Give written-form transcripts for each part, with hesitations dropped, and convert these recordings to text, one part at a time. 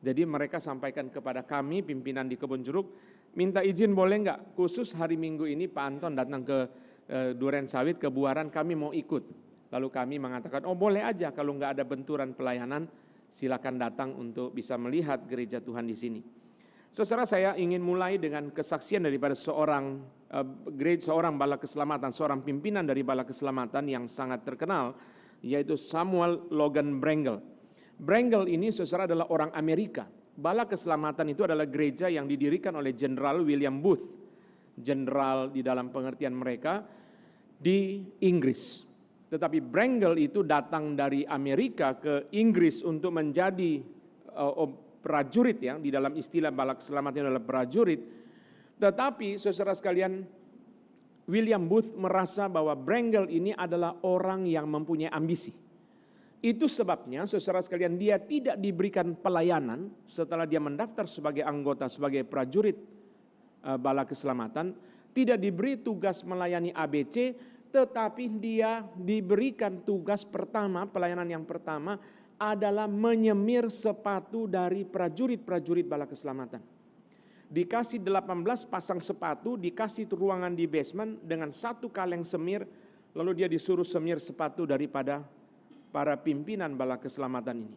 Jadi mereka sampaikan kepada kami, pimpinan di Kebun Jeruk, minta izin boleh nggak khusus hari Minggu ini Pak Anton datang ke Duren Sawit, ke Buaran, kami mau ikut. Lalu kami mengatakan, oh boleh aja, kalau nggak ada benturan pelayanan, silakan datang untuk bisa melihat gereja Tuhan di sini. Saudara, saya ingin mulai dengan kesaksian daripada seorang bala keselamatan, seorang pimpinan dari bala keselamatan yang sangat terkenal, yaitu Samuel Logan Brengle. Brengle ini saudara adalah orang Amerika. Bala keselamatan itu adalah gereja yang didirikan oleh Jenderal William Booth. Jenderal di dalam pengertian mereka di Inggris. Tetapi Brengle itu datang dari Amerika ke Inggris untuk menjadi prajurit, ya, di dalam istilah bala keselamatan adalah prajurit. Tetapi saudara sekalian, William Booth merasa bahwa Brengle ini adalah orang yang mempunyai ambisi. Itu sebabnya saudara sekalian, dia tidak diberikan pelayanan setelah dia mendaftar sebagai anggota, sebagai prajurit bala keselamatan, tidak diberi tugas melayani ABC, tetapi dia diberikan tugas pertama, pelayanan yang pertama adalah menyemir sepatu dari prajurit-prajurit bala keselamatan. Dikasih 18 pasang sepatu, dikasih ruangan di basement dengan 1 kaleng semir, lalu dia disuruh semir sepatu daripada para pimpinan bala keselamatan ini.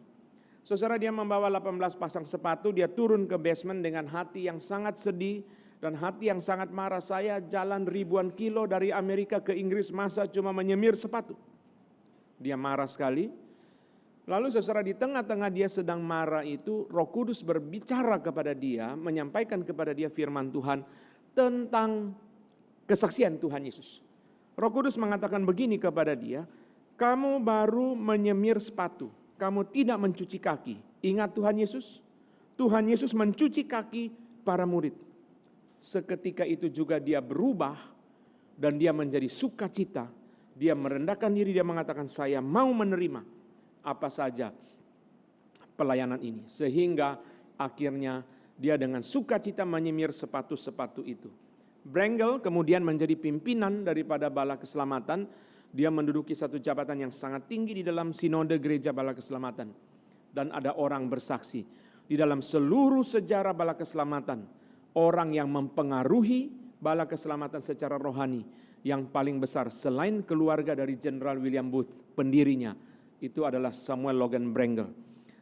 Saudara, dia membawa 18 pasang sepatu, dia turun ke basement dengan hati yang sangat sedih dan hati yang sangat marah. Saya jalan ribuan kilo dari Amerika ke Inggris, masa cuma menyemir sepatu. Dia marah sekali. Lalu saudara, di tengah-tengah dia sedang marah itu, Roh Kudus berbicara kepada dia, menyampaikan kepada dia firman Tuhan tentang kesaksian Tuhan Yesus. Roh Kudus mengatakan begini kepada dia, kamu baru menyemir sepatu, kamu tidak mencuci kaki. Ingat Tuhan Yesus? Tuhan Yesus mencuci kaki para murid. Seketika itu juga dia berubah dan dia menjadi sukacita. Dia merendahkan diri, dia mengatakan saya mau menerima apa saja pelayanan ini. Sehingga akhirnya dia dengan sukacita menyemir sepatu-sepatu itu. Brengle kemudian menjadi pimpinan daripada bala keselamatan. Dia menduduki satu jabatan yang sangat tinggi di dalam sinode gereja bala keselamatan. Dan ada orang bersaksi, di dalam seluruh sejarah bala keselamatan, orang yang mempengaruhi bala keselamatan secara rohani, yang paling besar selain keluarga dari Jenderal William Booth, pendirinya, itu adalah Samuel Logan Brengle.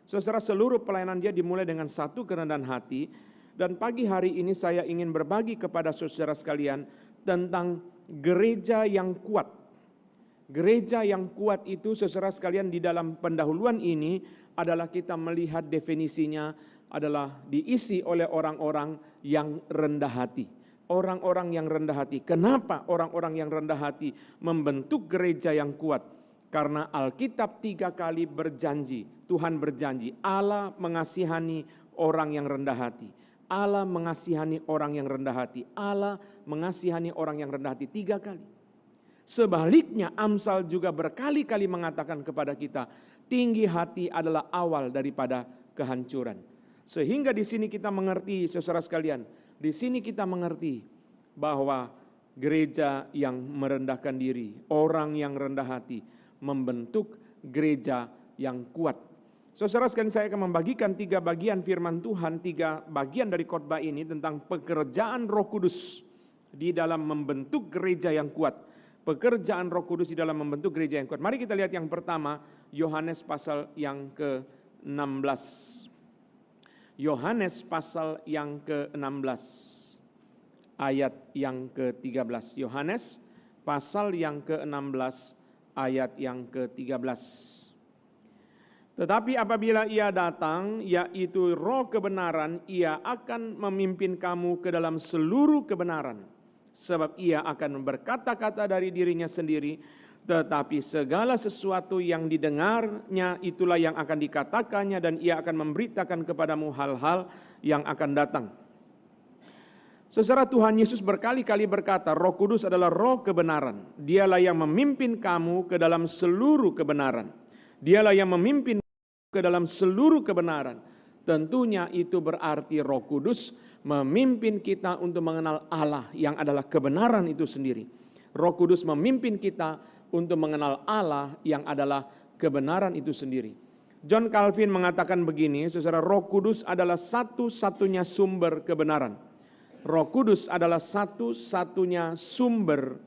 Saudara, seluruh pelayanan dia dimulai dengan satu kerendahan hati, dan pagi hari ini saya ingin berbagi kepada saudara sekalian tentang gereja yang kuat. Gereja yang kuat itu saudara sekalian, di dalam pendahuluan ini adalah kita melihat definisinya adalah diisi oleh orang-orang yang rendah hati. Orang-orang yang rendah hati. Kenapa orang-orang yang rendah hati membentuk gereja yang kuat? Karena Alkitab 3 kali berjanji, Tuhan berjanji, Allah mengasihani orang yang rendah hati. Allah mengasihani orang yang rendah hati. Allah mengasihani orang yang rendah hati 3 kali. Sebaliknya Amsal juga berkali-kali mengatakan kepada kita, tinggi hati adalah awal daripada kehancuran. Sehingga di sini kita mengerti, saudara sekalian, di sini kita mengerti bahwa gereja yang merendahkan diri, orang yang rendah hati, membentuk gereja yang kuat. Saudara sekalian, saya akan membagikan 3 bagian firman Tuhan, 3 bagian dari khotbah ini tentang pekerjaan Roh Kudus di dalam membentuk gereja yang kuat. Pekerjaan Roh Kudus di dalam membentuk gereja yang kuat. Mari kita lihat yang pertama, Yohanes pasal yang ke-16. Yohanes pasal yang ke-16 ayat yang ke-13. Yohanes pasal yang ke-16 ayat yang ke-13. Tetapi apabila ia datang, yaitu Roh kebenaran, ia akan memimpin kamu ke dalam seluruh kebenaran. Sebab ia akan berkata-kata dari dirinya sendiri, tetapi segala sesuatu yang didengarnya itulah yang akan dikatakannya, dan ia akan memberitakan kepadamu hal-hal yang akan datang. Saudara, Tuhan Yesus berkali-kali berkata, Roh Kudus adalah Roh kebenaran. Dialah yang memimpin kamu ke dalam seluruh kebenaran. Dialah yang memimpin ke dalam seluruh kebenaran. Tentunya itu berarti Roh Kudus memimpin kita untuk mengenal Allah yang adalah kebenaran itu sendiri. Roh Kudus memimpin kita untuk mengenal Allah yang adalah kebenaran itu sendiri. John Calvin mengatakan begini, saudara, Roh Kudus adalah satu-satunya sumber kebenaran. Roh Kudus adalah satu-satunya sumber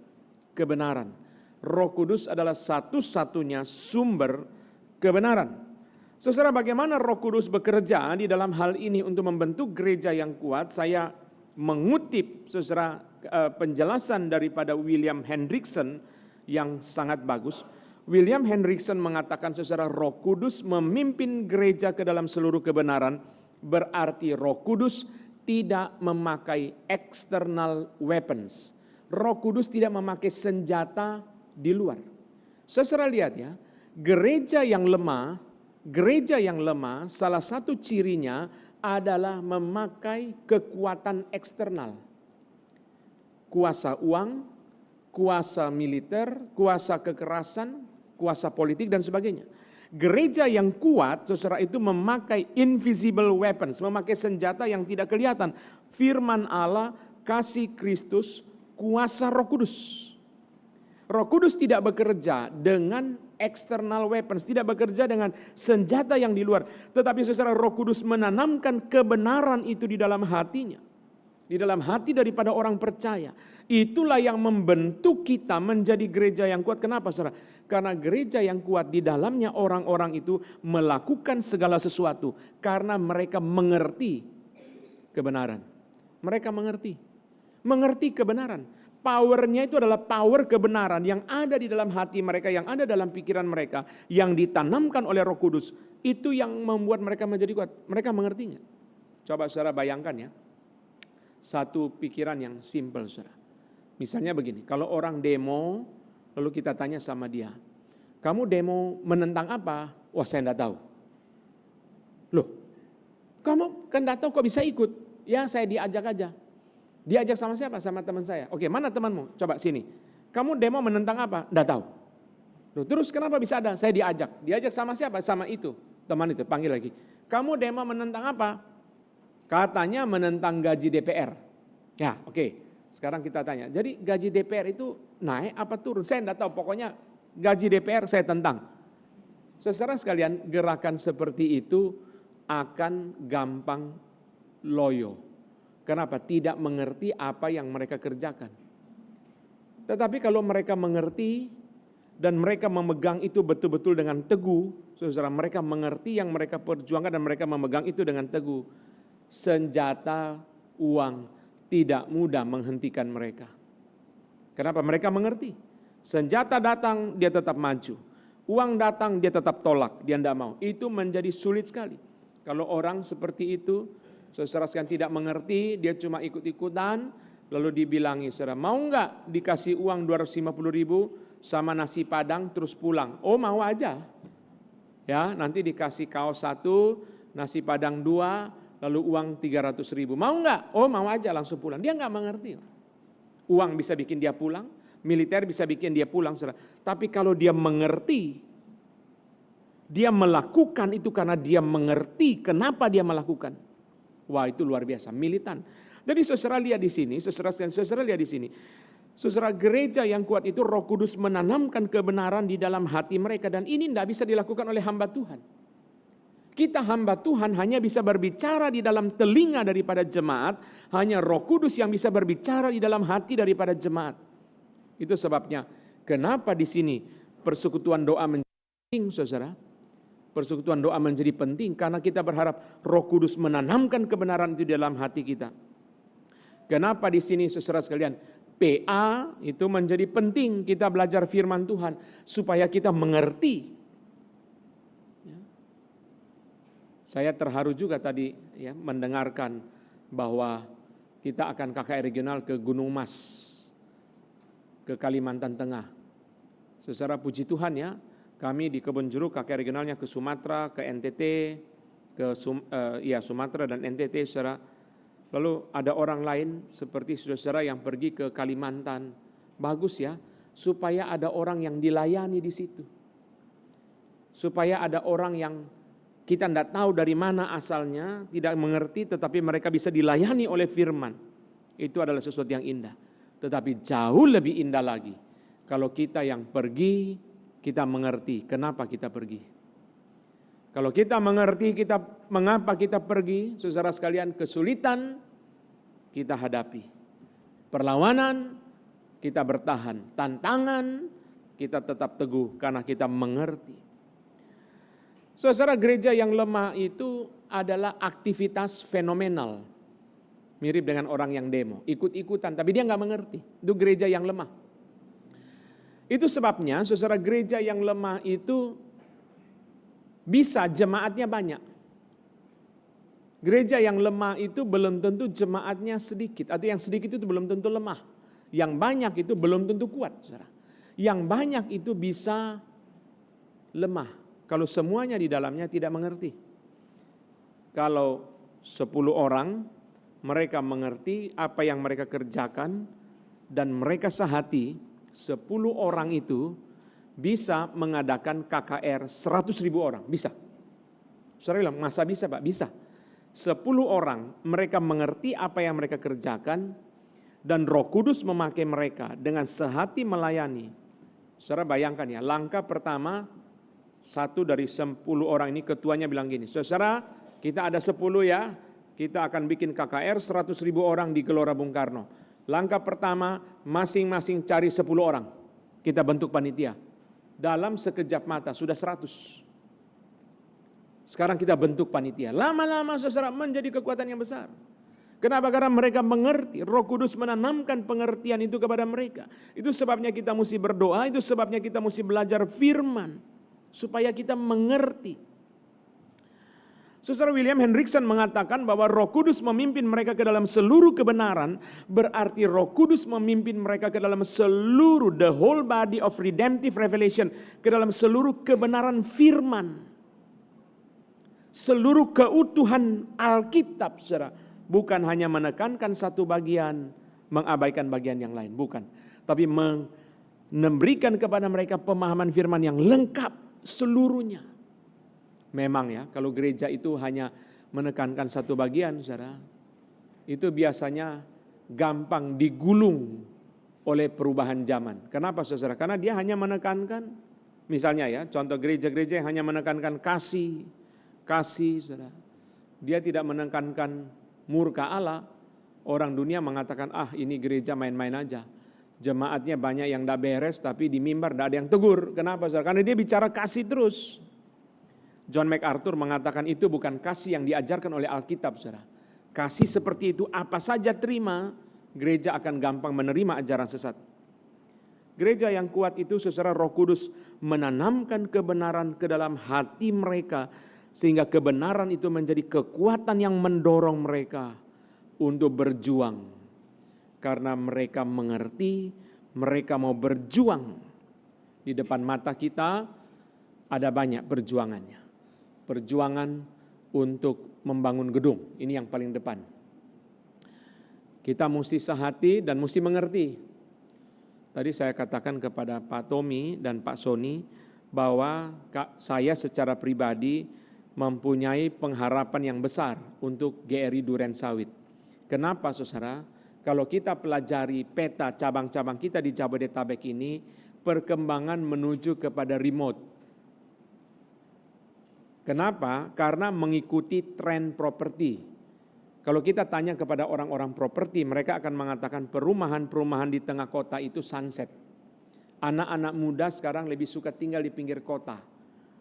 kebenaran. Roh Kudus adalah satu-satunya sumber kebenaran. Saudara, bagaimana Roh Kudus bekerja di dalam hal ini untuk membentuk gereja yang kuat? Saya mengutip, saudara, penjelasan daripada William Hendriksen yang sangat bagus. William Hendriksen mengatakan, saudara, Roh Kudus memimpin gereja ke dalam seluruh kebenaran, berarti Roh Kudus tidak memakai external weapons. Roh Kudus tidak memakai senjata di luar. Saudara lihat ya, gereja yang lemah salah satu cirinya adalah memakai kekuatan eksternal. Kuasa uang, kuasa militer, kuasa kekerasan, kuasa politik dan sebagainya. Gereja yang kuat, saudara, itu memakai invisible weapons, memakai senjata yang tidak kelihatan. Firman Allah, kasih Kristus, kuasa Roh Kudus. Roh Kudus tidak bekerja dengan external weapons, tidak bekerja dengan senjata yang di luar. Tetapi saudara, Roh Kudus menanamkan kebenaran itu di dalam hatinya. Di dalam hati daripada orang percaya. Itulah yang membentuk kita menjadi gereja yang kuat. Kenapa, saudara? Karena gereja yang kuat di dalamnya orang-orang itu melakukan segala sesuatu karena mereka mengerti kebenaran. Mereka mengerti kebenaran. Powernya itu adalah power kebenaran yang ada di dalam hati mereka, yang ada dalam pikiran mereka, yang ditanamkan oleh Roh Kudus. Itu yang membuat mereka menjadi kuat. Mereka mengertinya. Coba saudara bayangkan ya, satu pikiran yang simple, saudara. Misalnya begini, kalau orang demo, lalu kita tanya sama dia, kamu demo menentang apa? Wah, saya enggak tahu. Loh, kamu kan enggak tahu kok bisa ikut? Ya, saya diajak aja. Diajak sama siapa? Sama teman saya. Oke, mana temanmu? Coba sini. Kamu demo menentang apa? Enggak tahu. Loh, terus kenapa bisa ada? Saya diajak. Diajak sama siapa? Sama itu. Teman itu, panggil lagi. Kamu demo menentang apa? Katanya menentang gaji DPR. Ya, oke. Sekarang kita tanya, jadi gaji DPR itu naik apa turun? Saya enggak tahu, pokoknya gaji DPR saya tentang. Saudara sekalian, gerakan seperti itu akan gampang loyo. Kenapa? Tidak mengerti apa yang mereka kerjakan. Tetapi kalau mereka mengerti dan mereka memegang itu betul-betul dengan teguh, saudara, mereka mengerti yang mereka perjuangkan dan mereka memegang itu dengan teguh. Senjata uang tidak mudah menghentikan mereka. Kenapa? Mereka mengerti. Senjata datang, dia tetap maju. Uang datang, dia tetap tolak, dia tidak mau. Itu menjadi sulit sekali. Kalau orang seperti itu, saudara sekalian tidak mengerti, dia cuma ikut-ikutan, lalu dibilangi, saudara, mau enggak dikasih uang 250.000 sama nasi padang terus pulang? Oh, mau aja. Ya, nanti dikasih kaos 1, nasi padang 2, lalu uang 300.000. Mau enggak? Oh, mau aja, langsung pulang. Dia enggak mengerti. Uang bisa bikin dia pulang, militer bisa bikin dia pulang, saudara. Tapi kalau dia mengerti, dia melakukan itu karena dia mengerti kenapa dia melakukan. Wah, itu luar biasa, militan. Jadi saudara lihat di sini, saudara lihat di sini. Saudara, gereja yang kuat itu Roh Kudus menanamkan kebenaran di dalam hati mereka, dan ini tidak bisa dilakukan oleh hamba Tuhan. Kita hamba Tuhan hanya bisa berbicara di dalam telinga daripada jemaat, hanya Roh Kudus yang bisa berbicara di dalam hati daripada jemaat. Itu sebabnya kenapa di sini persekutuan doa menjadi penting, saudara. Persekutuan doa menjadi penting karena kita berharap Roh Kudus menanamkan kebenaran itu di dalam hati kita. Kenapa di sini, saudara sekalian, PA itu menjadi penting, kita belajar firman Tuhan supaya kita mengerti. Saya terharu juga tadi ya mendengarkan bahwa kita akan KKR regional ke Gunung Mas, ke Kalimantan Tengah. Saudara, puji Tuhan ya, kami di Kebon Jeruk KKR regionalnya ke Sumatera, ke NTT, Sumatera dan NTT, saudara. Lalu ada orang lain seperti saudara yang pergi ke Kalimantan. Bagus ya, supaya ada orang yang dilayani di situ. Supaya ada orang yang kita tidak tahu dari mana asalnya, tidak mengerti, tetapi mereka bisa dilayani oleh firman. Itu adalah sesuatu yang indah. Tetapi jauh lebih indah lagi, kalau kita yang pergi, kita mengerti kenapa kita pergi. Kalau kita mengerti mengapa kita pergi, saudara sekalian, kesulitan kita hadapi. Perlawanan kita bertahan, tantangan kita tetap teguh karena kita mengerti. Saudara, gereja yang lemah itu adalah aktivitas fenomenal. Mirip dengan orang yang demo, ikut-ikutan, tapi dia nggak mengerti. Itu gereja yang lemah. Itu sebabnya, saudara, gereja yang lemah itu bisa jemaatnya banyak. Gereja yang lemah itu belum tentu jemaatnya sedikit, atau yang sedikit itu belum tentu lemah. Yang banyak itu belum tentu kuat, saudara. Yang banyak itu bisa lemah kalau semuanya di dalamnya tidak mengerti. Kalau 10 orang mereka mengerti apa yang mereka kerjakan dan mereka sehati, 10 orang itu bisa mengadakan KKR 100.000 orang, bisa. Saudara bilang, masa bisa Pak? Bisa. 10 orang mereka mengerti apa yang mereka kerjakan dan Roh Kudus memakai mereka dengan sehati melayani. Saudara bayangkan ya, langkah pertama, 1 dari 10 orang ini ketuanya bilang gini, saudara kita ada 10 ya, kita akan bikin KKR 100.000 orang di Gelora Bung Karno. Langkah pertama, masing-masing cari 10 orang, kita bentuk panitia. Dalam sekejap mata sudah 100. Sekarang kita bentuk panitia. Lama-lama saudara menjadi kekuatan yang besar. Kenapa? Karena mereka mengerti. Roh Kudus menanamkan pengertian itu kepada mereka. Itu sebabnya kita mesti berdoa. Itu sebabnya kita mesti belajar firman. Supaya kita mengerti. Saudara William Hendriksen mengatakan bahwa Roh Kudus memimpin mereka ke dalam seluruh kebenaran, berarti Roh Kudus memimpin mereka ke dalam seluruh, the whole body of redemptive revelation, ke dalam seluruh kebenaran firman. Seluruh keutuhan Alkitab, saudara. Bukan hanya menekankan satu bagian, mengabaikan bagian yang lain, bukan. Tapi memberikan kepada mereka pemahaman firman yang lengkap seluruhnya. Memang ya, kalau gereja itu hanya menekankan satu bagian, saudara, itu biasanya gampang digulung oleh perubahan zaman. Kenapa, saudara? Karena dia hanya menekankan, misalnya ya, contoh gereja-gereja yang hanya menekankan kasih, saudara. Dia tidak menekankan murka Allah. Orang dunia mengatakan, ini gereja main-main aja. Jemaatnya banyak yang tidak beres, tapi di mimbar tidak ada yang tegur. Kenapa, saudara? Karena dia bicara kasih terus. John MacArthur mengatakan itu bukan kasih yang diajarkan oleh Alkitab, saudara. Kasih seperti itu apa saja terima, gereja akan gampang menerima ajaran sesat. Gereja yang kuat itu, saudara, Roh Kudus menanamkan kebenaran ke dalam hati mereka, sehingga kebenaran itu menjadi kekuatan yang mendorong mereka untuk berjuang. Karena mereka mengerti, mereka mau berjuang. Di depan mata kita ada banyak perjuangannya. Perjuangan untuk membangun gedung, ini yang paling depan. Kita mesti sehati dan mesti mengerti. Tadi saya katakan kepada Pak Tommy dan Pak Sony bahwa saya secara pribadi mempunyai pengharapan yang besar untuk GRI Durensawit. Kenapa, saudara? Kalau kita pelajari peta cabang-cabang kita di Jabodetabek ini, perkembangan menuju kepada remote. Kenapa? Karena mengikuti tren properti. Kalau kita tanya kepada orang-orang properti, mereka akan mengatakan perumahan-perumahan di tengah kota itu sunset. Anak-anak muda sekarang lebih suka tinggal di pinggir kota.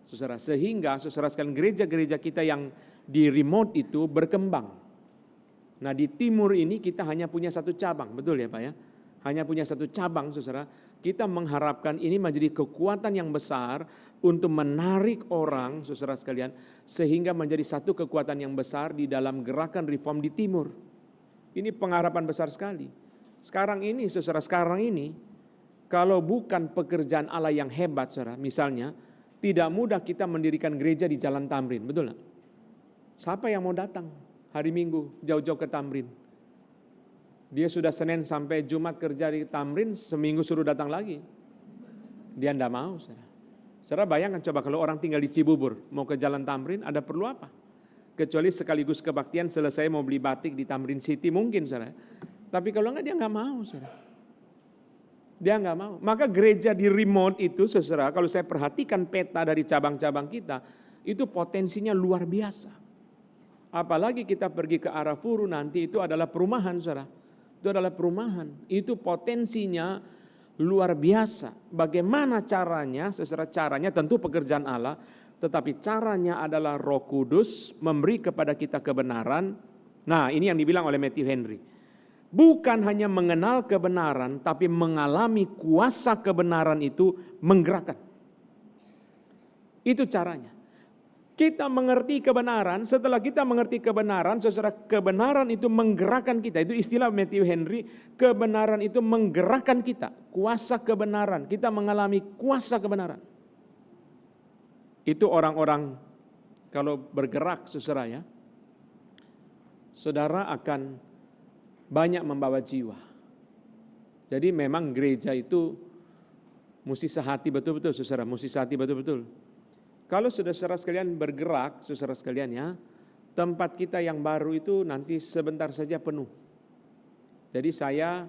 Saudara, sehingga saudara sekalian gereja-gereja kita yang di remote itu berkembang. Nah, di timur ini kita hanya punya satu cabang, betul ya Pak ya? Hanya punya satu cabang, saudara. Kita mengharapkan ini menjadi kekuatan yang besar untuk menarik orang, saudara sekalian, sehingga menjadi satu kekuatan yang besar di dalam gerakan reform di timur. Ini pengharapan besar sekali. Sekarang ini, saudara, kalau bukan pekerjaan Allah yang hebat, saudara, misalnya, tidak mudah kita mendirikan gereja di Jalan Tamrin, betul nggak? Siapa yang mau datang hari Minggu jauh-jauh ke Tamrin? Dia sudah Senin sampai Jumat kerja di Tamrin, seminggu suruh datang lagi. Dia tidak mau, saudara. Saudara bayangkan coba kalau orang tinggal di Cibubur, mau ke Jalan Tamrin, ada perlu apa? Kecuali sekaligus kebaktian selesai mau beli batik di Tamrin City mungkin, saudara. Tapi kalau enggak, dia enggak mau, saudara. Dia enggak mau. Maka gereja di remote itu, saudara, kalau saya perhatikan peta dari cabang-cabang kita, itu potensinya luar biasa. Apalagi kita pergi ke Arafuru nanti, itu adalah perumahan, saudara. Itu adalah perumahan. Itu potensinya luar biasa. Bagaimana caranya? Saudara, caranya tentu pekerjaan Allah, tetapi caranya adalah Roh Kudus memberi kepada kita kebenaran. Nah, ini yang dibilang oleh Matthew Henry. Bukan hanya mengenal kebenaran, tapi mengalami kuasa kebenaran itu menggerakkan. Itu caranya. Kita mengerti kebenaran, setelah kita mengerti kebenaran, saudara, kebenaran itu menggerakkan kita. Itu istilah Matthew Henry, kebenaran itu menggerakkan kita. Kuasa kebenaran, kita mengalami kuasa kebenaran. Itu orang-orang kalau bergerak, saudara ya, saudara akan banyak membawa jiwa. Jadi memang gereja itu mesti sehati betul-betul, saudara, mesti sehati betul-betul. Kalau saudara sekalian bergerak, saudara sekalian ya, tempat kita yang baru itu nanti sebentar saja penuh. Jadi saya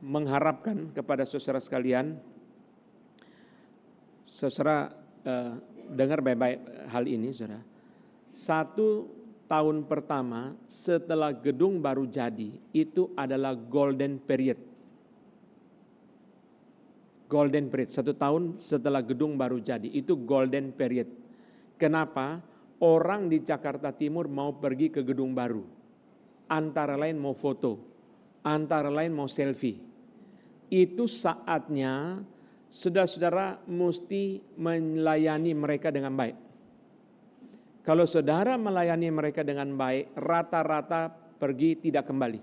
mengharapkan kepada saudara sekalian, saudara dengar baik-baik hal ini, saudara. 1 tahun pertama setelah gedung baru jadi, itu adalah golden period. Golden period, 1 tahun setelah gedung baru jadi, itu golden period. Kenapa? Orang di Jakarta Timur mau pergi ke gedung baru. Antara lain mau foto, antara lain mau selfie. Itu saatnya saudara-saudara mesti melayani mereka dengan baik. Kalau saudara melayani mereka dengan baik, rata-rata pergi tidak kembali.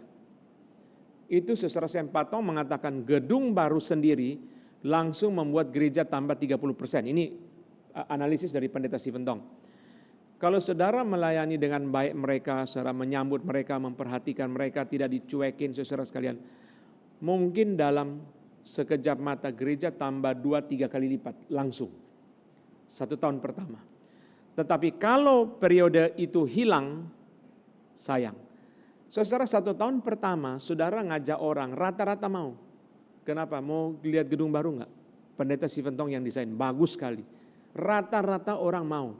Itu saudara Sam Patong mengatakan gedung baru sendiri langsung membuat gereja tambah 30%. Ini analisis dari Pendeta Stephen Tong. Kalau saudara melayani dengan baik mereka, saudara menyambut mereka, memperhatikan mereka, tidak dicuekin saudara sekalian, mungkin dalam sekejap mata gereja tambah 2-3 kali lipat langsung. 1 tahun pertama. Tetapi kalau periode itu hilang, sayang. Saudara 1 tahun pertama, saudara ngajak orang, rata-rata mau. Kenapa? Mau lihat gedung baru enggak? Pendeta Stephen Tong yang desain, bagus sekali. Rata-rata orang mau.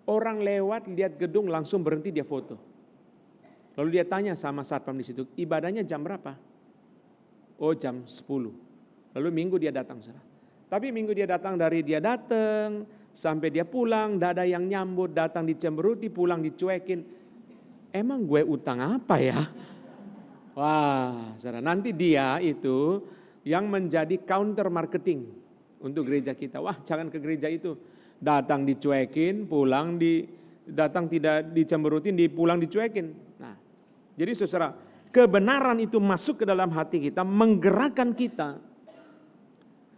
Orang lewat lihat gedung langsung berhenti dia foto. Lalu dia tanya sama satpam di situ, ibadahnya jam berapa? Oh jam 10. Lalu minggu dia datang. Tapi minggu dia datang dari dia datang sampai dia pulang, tidak ada yang nyambut, datang dicemberuti, pulang dicuekin. Emang gue utang apa ya? Wah, saudara, nanti dia itu yang menjadi counter marketing untuk gereja kita. Wah, jangan ke gereja itu. Datang dicuekin, pulang datang tidak dicemberutin, pulang dicuekin. Nah, jadi saudara, kebenaran itu masuk ke dalam hati kita, menggerakkan kita.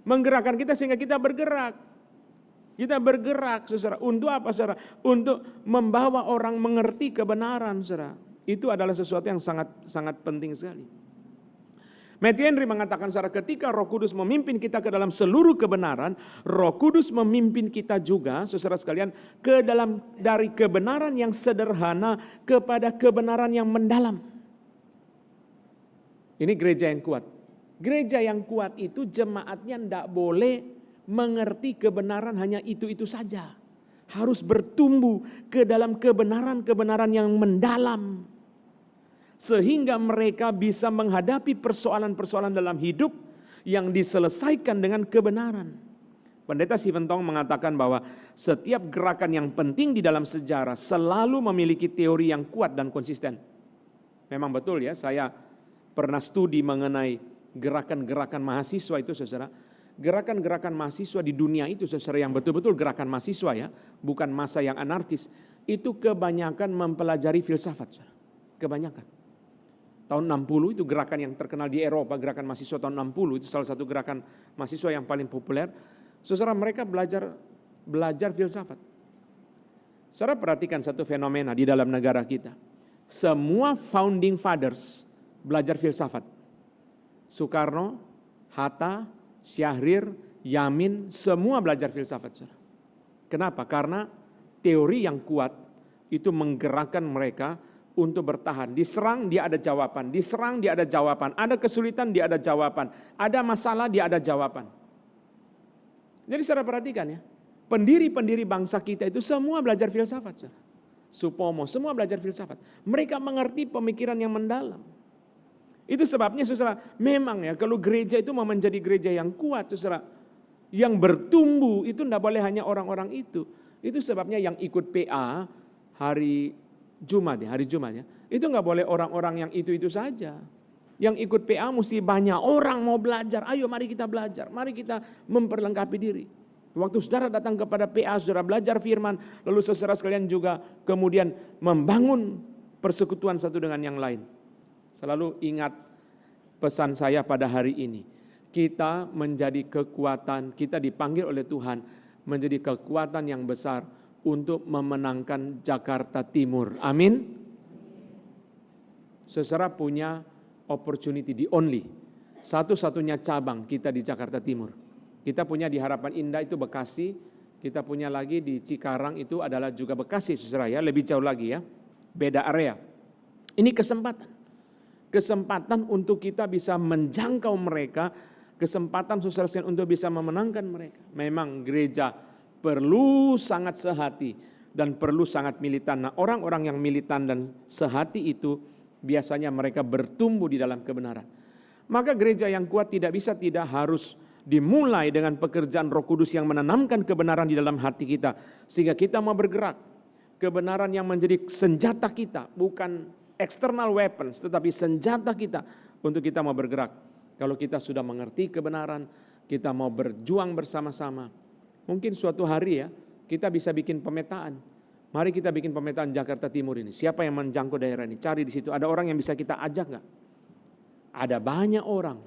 Menggerakkan kita sehingga kita bergerak. Kita bergerak, saudara. Untuk apa, saudara? Untuk membawa orang mengerti kebenaran, saudara. Itu adalah sesuatu yang sangat sangat penting sekali. Matthew Henry mengatakan, saudara, ketika Roh Kudus memimpin kita ke dalam seluruh kebenaran, Roh Kudus memimpin kita juga, saudara sekalian, ke dalam dari kebenaran yang sederhana kepada kebenaran yang mendalam. Ini gereja yang kuat. Gereja yang kuat itu jemaatnya tidak boleh mengerti kebenaran hanya itu-itu saja. Harus bertumbuh ke dalam kebenaran-kebenaran yang mendalam. Sehingga mereka bisa menghadapi persoalan-persoalan dalam hidup yang diselesaikan dengan kebenaran. Pendeta Stephen Tong mengatakan bahwa setiap gerakan yang penting di dalam sejarah selalu memiliki teori yang kuat dan konsisten. Memang betul ya, saya pernah studi mengenai gerakan-gerakan mahasiswa itu, saudara. Gerakan-gerakan mahasiswa di dunia itu, saudara, yang betul-betul gerakan mahasiswa ya, bukan massa yang anarkis, itu kebanyakan mempelajari filsafat, saudara. Kebanyakan. Tahun 60 itu gerakan yang terkenal di Eropa, gerakan mahasiswa tahun 60 itu salah satu gerakan mahasiswa yang paling populer. Saudara, mereka belajar filsafat. Saudara perhatikan satu fenomena di dalam negara kita. Semua founding fathers belajar filsafat. Soekarno, Hatta, Syahrir, Yamin, semua belajar filsafat. Saudara. Kenapa? Karena teori yang kuat itu menggerakkan mereka untuk bertahan. Diserang dia ada jawaban, diserang dia ada jawaban, ada kesulitan dia ada jawaban, ada masalah dia ada jawaban. Jadi saudara perhatikan ya, Pendiri-pendiri bangsa kita itu semua belajar filsafat. Supomo, semua belajar filsafat. Mereka mengerti pemikiran yang mendalam. Itu sebabnya saudara, memang ya kalau gereja itu mau menjadi gereja yang kuat saudara, yang bertumbuh itu tidak boleh hanya orang-orang itu. Itu sebabnya yang ikut PA hari Jumat ya, itu nggak boleh orang-orang yang itu saja. Yang ikut PA mesti banyak orang mau belajar. Ayo mari kita belajar, mari kita memperlengkapi diri. Waktu saudara datang kepada PA, saudara belajar firman, lalu saudara sekalian juga kemudian membangun persekutuan satu dengan yang lain. Selalu ingat pesan saya pada hari ini. Kita menjadi kekuatan, kita dipanggil oleh Tuhan menjadi kekuatan yang besar untuk memenangkan Jakarta Timur. Amin. Saudara punya opportunity, the only. Satu-satunya cabang kita di Jakarta Timur. Kita punya di Harapan Indah itu Bekasi, kita punya lagi di Cikarang itu adalah juga Bekasi, saudara ya, lebih jauh lagi ya, beda area. Ini kesempatan untuk kita bisa menjangkau mereka, kesempatan saudara untuk bisa memenangkan mereka. Memang gereja perlu sangat sehati dan perlu sangat militan. Nah, orang-orang yang militan dan sehati itu biasanya mereka bertumbuh di dalam kebenaran. Maka gereja yang kuat tidak harus dimulai dengan pekerjaan Roh Kudus yang menanamkan kebenaran di dalam hati kita, sehingga kita mau bergerak. Kebenaran yang menjadi senjata kita, bukan external weapons, tetapi senjata kita untuk kita mau bergerak. Kalau kita sudah mengerti kebenaran, kita mau berjuang bersama-sama. Mungkin suatu hari ya, kita bisa bikin pemetaan. Mari kita bikin pemetaan Jakarta Timur ini. Siapa yang menjangkau daerah ini? Cari di situ. Ada orang yang bisa kita ajak nggak? Ada banyak orang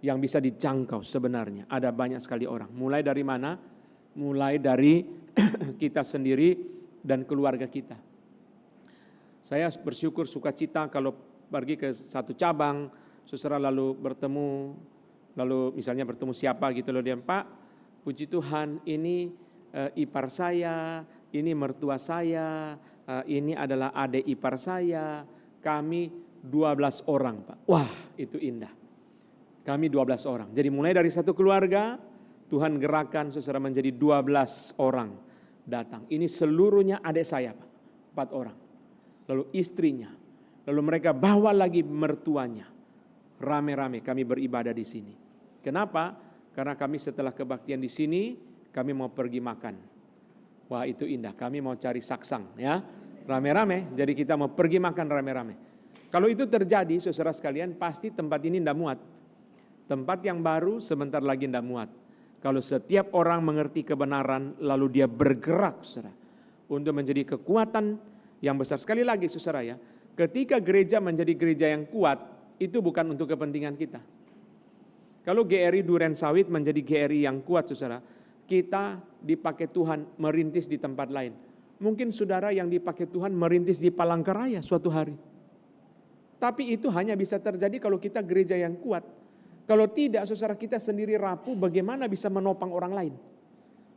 yang bisa dijangkau sebenarnya. Ada banyak sekali orang. Mulai dari mana? Mulai dari kita sendiri dan keluarga kita. Saya bersyukur sukacita kalau pergi ke satu cabang, saudara lalu bertemu, lalu misalnya bertemu siapa gitu loh, dia, Pak, puji Tuhan ini ipar saya, ini mertua saya, ini adalah adik ipar saya, kami 12 orang Pak. Wah itu indah. Kami 12 orang. Jadi mulai dari satu keluarga, Tuhan gerakan saudara menjadi 12 orang datang. Ini seluruhnya adik saya Pak, 4 orang. Lalu istrinya, lalu mereka bawa lagi mertuanya. Rame-rame kami beribadah di sini. Kenapa? Karena kami setelah kebaktian di sini, kami mau pergi makan. Wah itu indah, kami mau cari saksang ya. Rame-rame, jadi kita mau pergi makan rame-rame. Kalau itu terjadi saudara sekalian, pasti tempat ini tidak muat. Tempat yang baru sebentar lagi tidak muat. Kalau setiap orang mengerti kebenaran, lalu dia bergerak saudara, untuk menjadi kekuatan yang besar. Sekali lagi saudara ya, ketika gereja menjadi gereja yang kuat, itu bukan untuk kepentingan kita. Kalau GRI Duren Sawit menjadi GRI yang kuat saudara, kita dipakai Tuhan merintis di tempat lain. Mungkin saudara yang dipakai Tuhan merintis di Palangkaraya suatu hari. Tapi itu hanya bisa terjadi kalau kita gereja yang kuat. Kalau tidak, saudara, kita sendiri rapuh, bagaimana bisa menopang orang lain?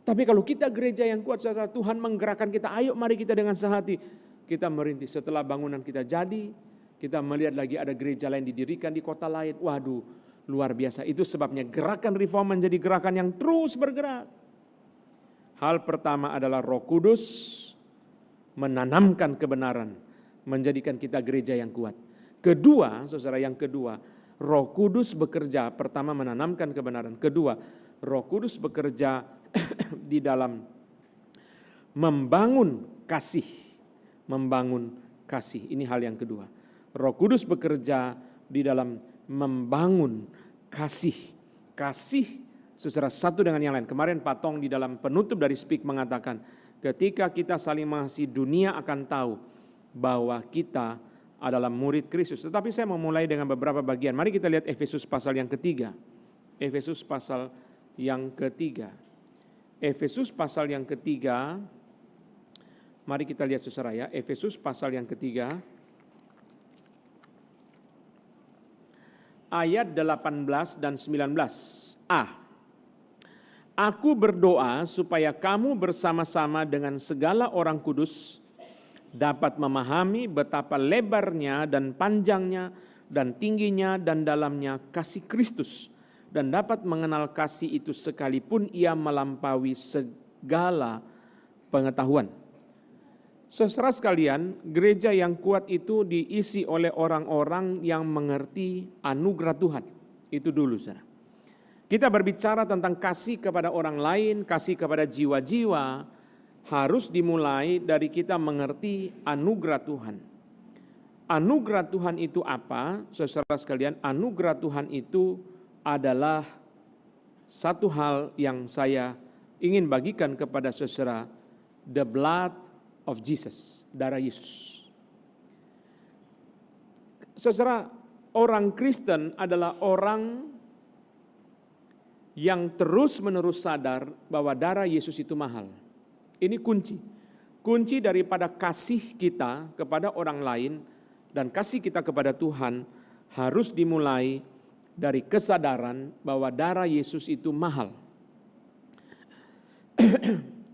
Tapi kalau kita gereja yang kuat, saudara, Tuhan menggerakkan kita, ayo mari kita dengan sehati. Kita merintis, setelah bangunan kita jadi, kita melihat lagi ada gereja lain didirikan di kota lain. Waduh, luar biasa. Itu sebabnya gerakan reform menjadi gerakan yang terus bergerak. Hal pertama adalah Roh Kudus menanamkan kebenaran, menjadikan kita gereja yang kuat. Kedua, saudara, yang kedua, Roh Kudus bekerja, pertama menanamkan kebenaran. Kedua, Roh Kudus bekerja di dalam membangun kasih. Membangun kasih, ini hal yang kedua. Roh Kudus bekerja di dalam membangun kasih. Kasih saudara satu dengan yang lain. Kemarin Pak Tong di dalam penutup dari Speak mengatakan, ketika kita saling mengasihi, dunia akan tahu bahwa kita adalah murid Kristus. Tetapi saya mau mulai dengan beberapa bagian. Mari kita lihat Efesus pasal yang ketiga. Efesus pasal yang ketiga. Efesus pasal yang ketiga. Mari kita lihat saudara ya. Efesus pasal yang ketiga. Ayat 18 dan 19a. Aku berdoa supaya kamu bersama-sama dengan segala orang kudus dapat memahami betapa lebarnya dan panjangnya dan tingginya dan dalamnya kasih Kristus, dan dapat mengenal kasih itu sekalipun ia melampaui segala pengetahuan. Saudara sekalian, gereja yang kuat itu diisi oleh orang-orang yang mengerti anugerah Tuhan. Itu dulu, saudara. Kita berbicara tentang kasih kepada orang lain, kasih kepada jiwa-jiwa, harus dimulai dari kita mengerti anugerah Tuhan. Anugerah Tuhan itu apa? Saudara sekalian, anugerah Tuhan itu adalah satu hal yang saya ingin bagikan kepada saudara, the blood of Jesus, darah Yesus. Saudara, orang Kristen adalah orang yang terus-menerus sadar bahwa darah Yesus itu mahal. Ini kunci. Kunci daripada kasih kita kepada orang lain dan kasih kita kepada Tuhan harus dimulai dari kesadaran bahwa darah Yesus itu mahal.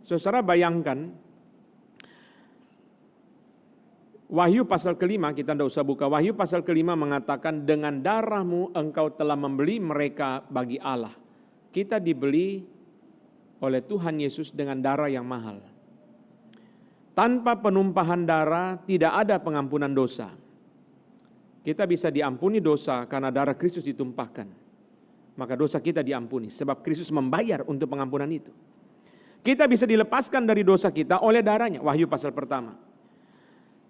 Saudara bayangkan, Wahyu pasal ke-5, kita tidak usah buka. Wahyu pasal ke-5 mengatakan, dengan darahmu engkau telah membeli mereka bagi Allah. Kita dibeli oleh Tuhan Yesus dengan darah yang mahal. Tanpa penumpahan darah tidak ada pengampunan dosa. Kita bisa diampuni dosa karena darah Kristus ditumpahkan. Maka dosa kita diampuni sebab Kristus membayar untuk pengampunan itu. Kita bisa dilepaskan dari dosa kita oleh darahnya. Wahyu pasal pertama.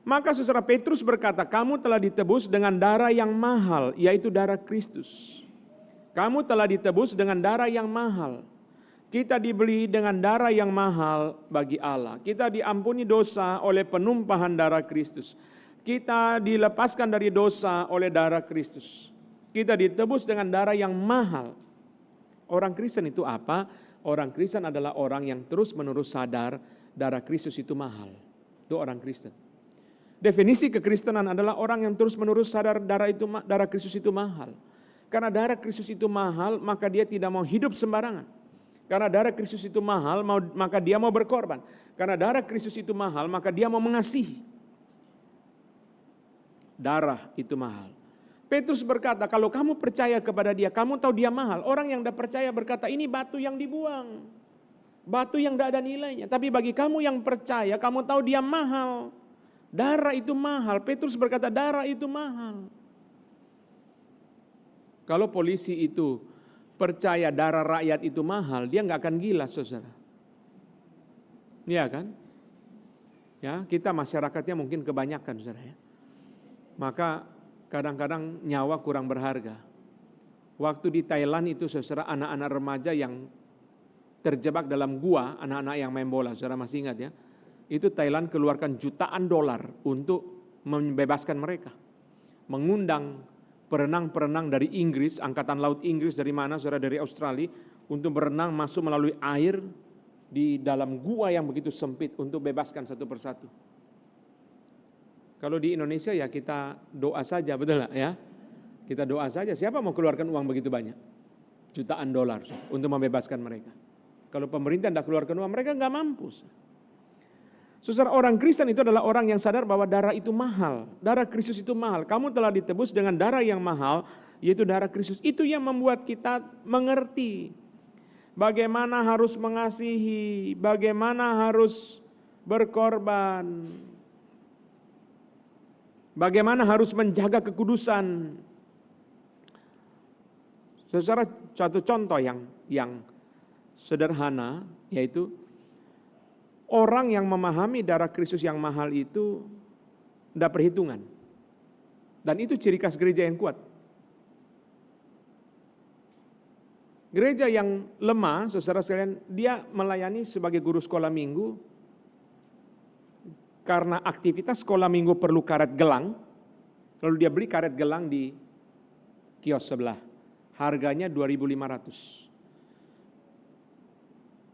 Maka saudara Petrus berkata, kamu telah ditebus dengan darah yang mahal, yaitu darah Kristus. Kamu telah ditebus dengan darah yang mahal. Kita dibeli dengan darah yang mahal bagi Allah. Kita diampuni dosa oleh penumpahan darah Kristus. Kita dilepaskan dari dosa oleh darah Kristus. Kita ditebus dengan darah yang mahal. Orang Kristen itu apa? Orang Kristen adalah orang yang terus-menerus sadar darah Kristus itu mahal. Itu orang Kristen. Definisi kekristenan adalah orang yang terus-menerus sadar darah Kristus itu mahal. Karena darah Kristus itu mahal, maka dia tidak mau hidup sembarangan. Karena darah Kristus itu mahal, maka dia mau berkorban. Karena darah Kristus itu mahal, maka dia mau mengasihi. Darah itu mahal. Petrus berkata, kalau kamu percaya kepada dia, kamu tahu dia mahal. Orang yang tidak percaya berkata, ini batu yang dibuang. Batu yang tidak ada nilainya. Tapi bagi kamu yang percaya, kamu tahu dia mahal. Darah itu mahal. Petrus berkata, darah itu mahal. Kalau polisi itu percaya darah rakyat itu mahal, dia nggak akan gila, saudara. Iya kan? Ya, kita masyarakatnya mungkin kebanyakan, saudara ya. Maka kadang-kadang nyawa kurang berharga. Waktu di Thailand itu, saudara, anak-anak remaja yang terjebak dalam gua, anak-anak yang main bola, saudara masih ingat ya? Itu Thailand keluarkan jutaan dolar untuk membebaskan mereka. Mengundang perenang-perenang dari Inggris, angkatan laut Inggris dari mana, saudara, dari Australia, untuk berenang masuk melalui air di dalam gua yang begitu sempit untuk bebaskan satu persatu. Kalau di Indonesia ya kita doa saja, betul nggak ya? Kita doa saja, siapa mau keluarkan uang begitu banyak? Jutaan dolar untuk membebaskan mereka. Kalau pemerintah tidak keluarkan uang, mereka nggak mampu. Saudara, orang Kristen itu adalah orang yang sadar bahwa darah itu mahal. Darah Kristus itu mahal. Kamu telah ditebus dengan darah yang mahal, yaitu darah Kristus. Itu yang membuat kita mengerti bagaimana harus mengasihi, bagaimana harus berkorban, bagaimana harus menjaga kekudusan. Saudara, satu contoh yang sederhana, yaitu orang yang memahami darah Kristus yang mahal itu tidak perhitungan. Dan itu ciri khas gereja yang kuat. Gereja yang lemah, saudara sekalian, dia melayani sebagai guru sekolah minggu. Karena aktivitas sekolah minggu perlu karet gelang, lalu dia beli karet gelang di kios sebelah. Harganya 2.500.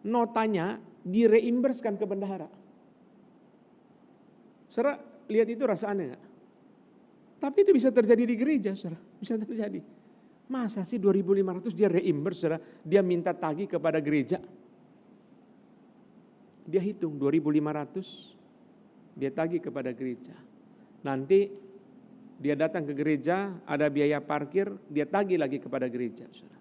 Notanya direimburskan ke bendahara. Saudara, lihat itu rasa aneh gak? Tapi itu bisa terjadi di gereja, saudara. Bisa terjadi. Masa sih 2.500 dia reimburs, saudara? Dia minta tagih kepada gereja. Dia hitung 2.500, dia tagih kepada gereja. Nanti dia datang ke gereja, ada biaya parkir, dia tagih lagi kepada gereja, saudara.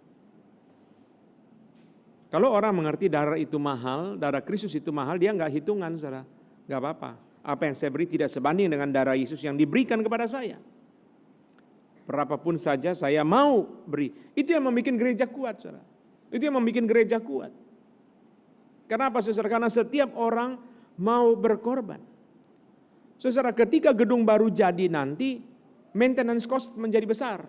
Kalau orang mengerti darah itu mahal, darah Kristus itu mahal, dia nggak hitungan, saudara. Nggak apa-apa. Apa yang saya beri tidak sebanding dengan darah Yesus yang diberikan kepada saya. Berapapun saja saya mau beri. Itu yang membuat gereja kuat, saudara. Itu yang membuat gereja kuat. Kenapa, saudara? Karena setiap orang mau berkorban. Saudara, ketika gedung baru jadi nanti, maintenance cost menjadi besar.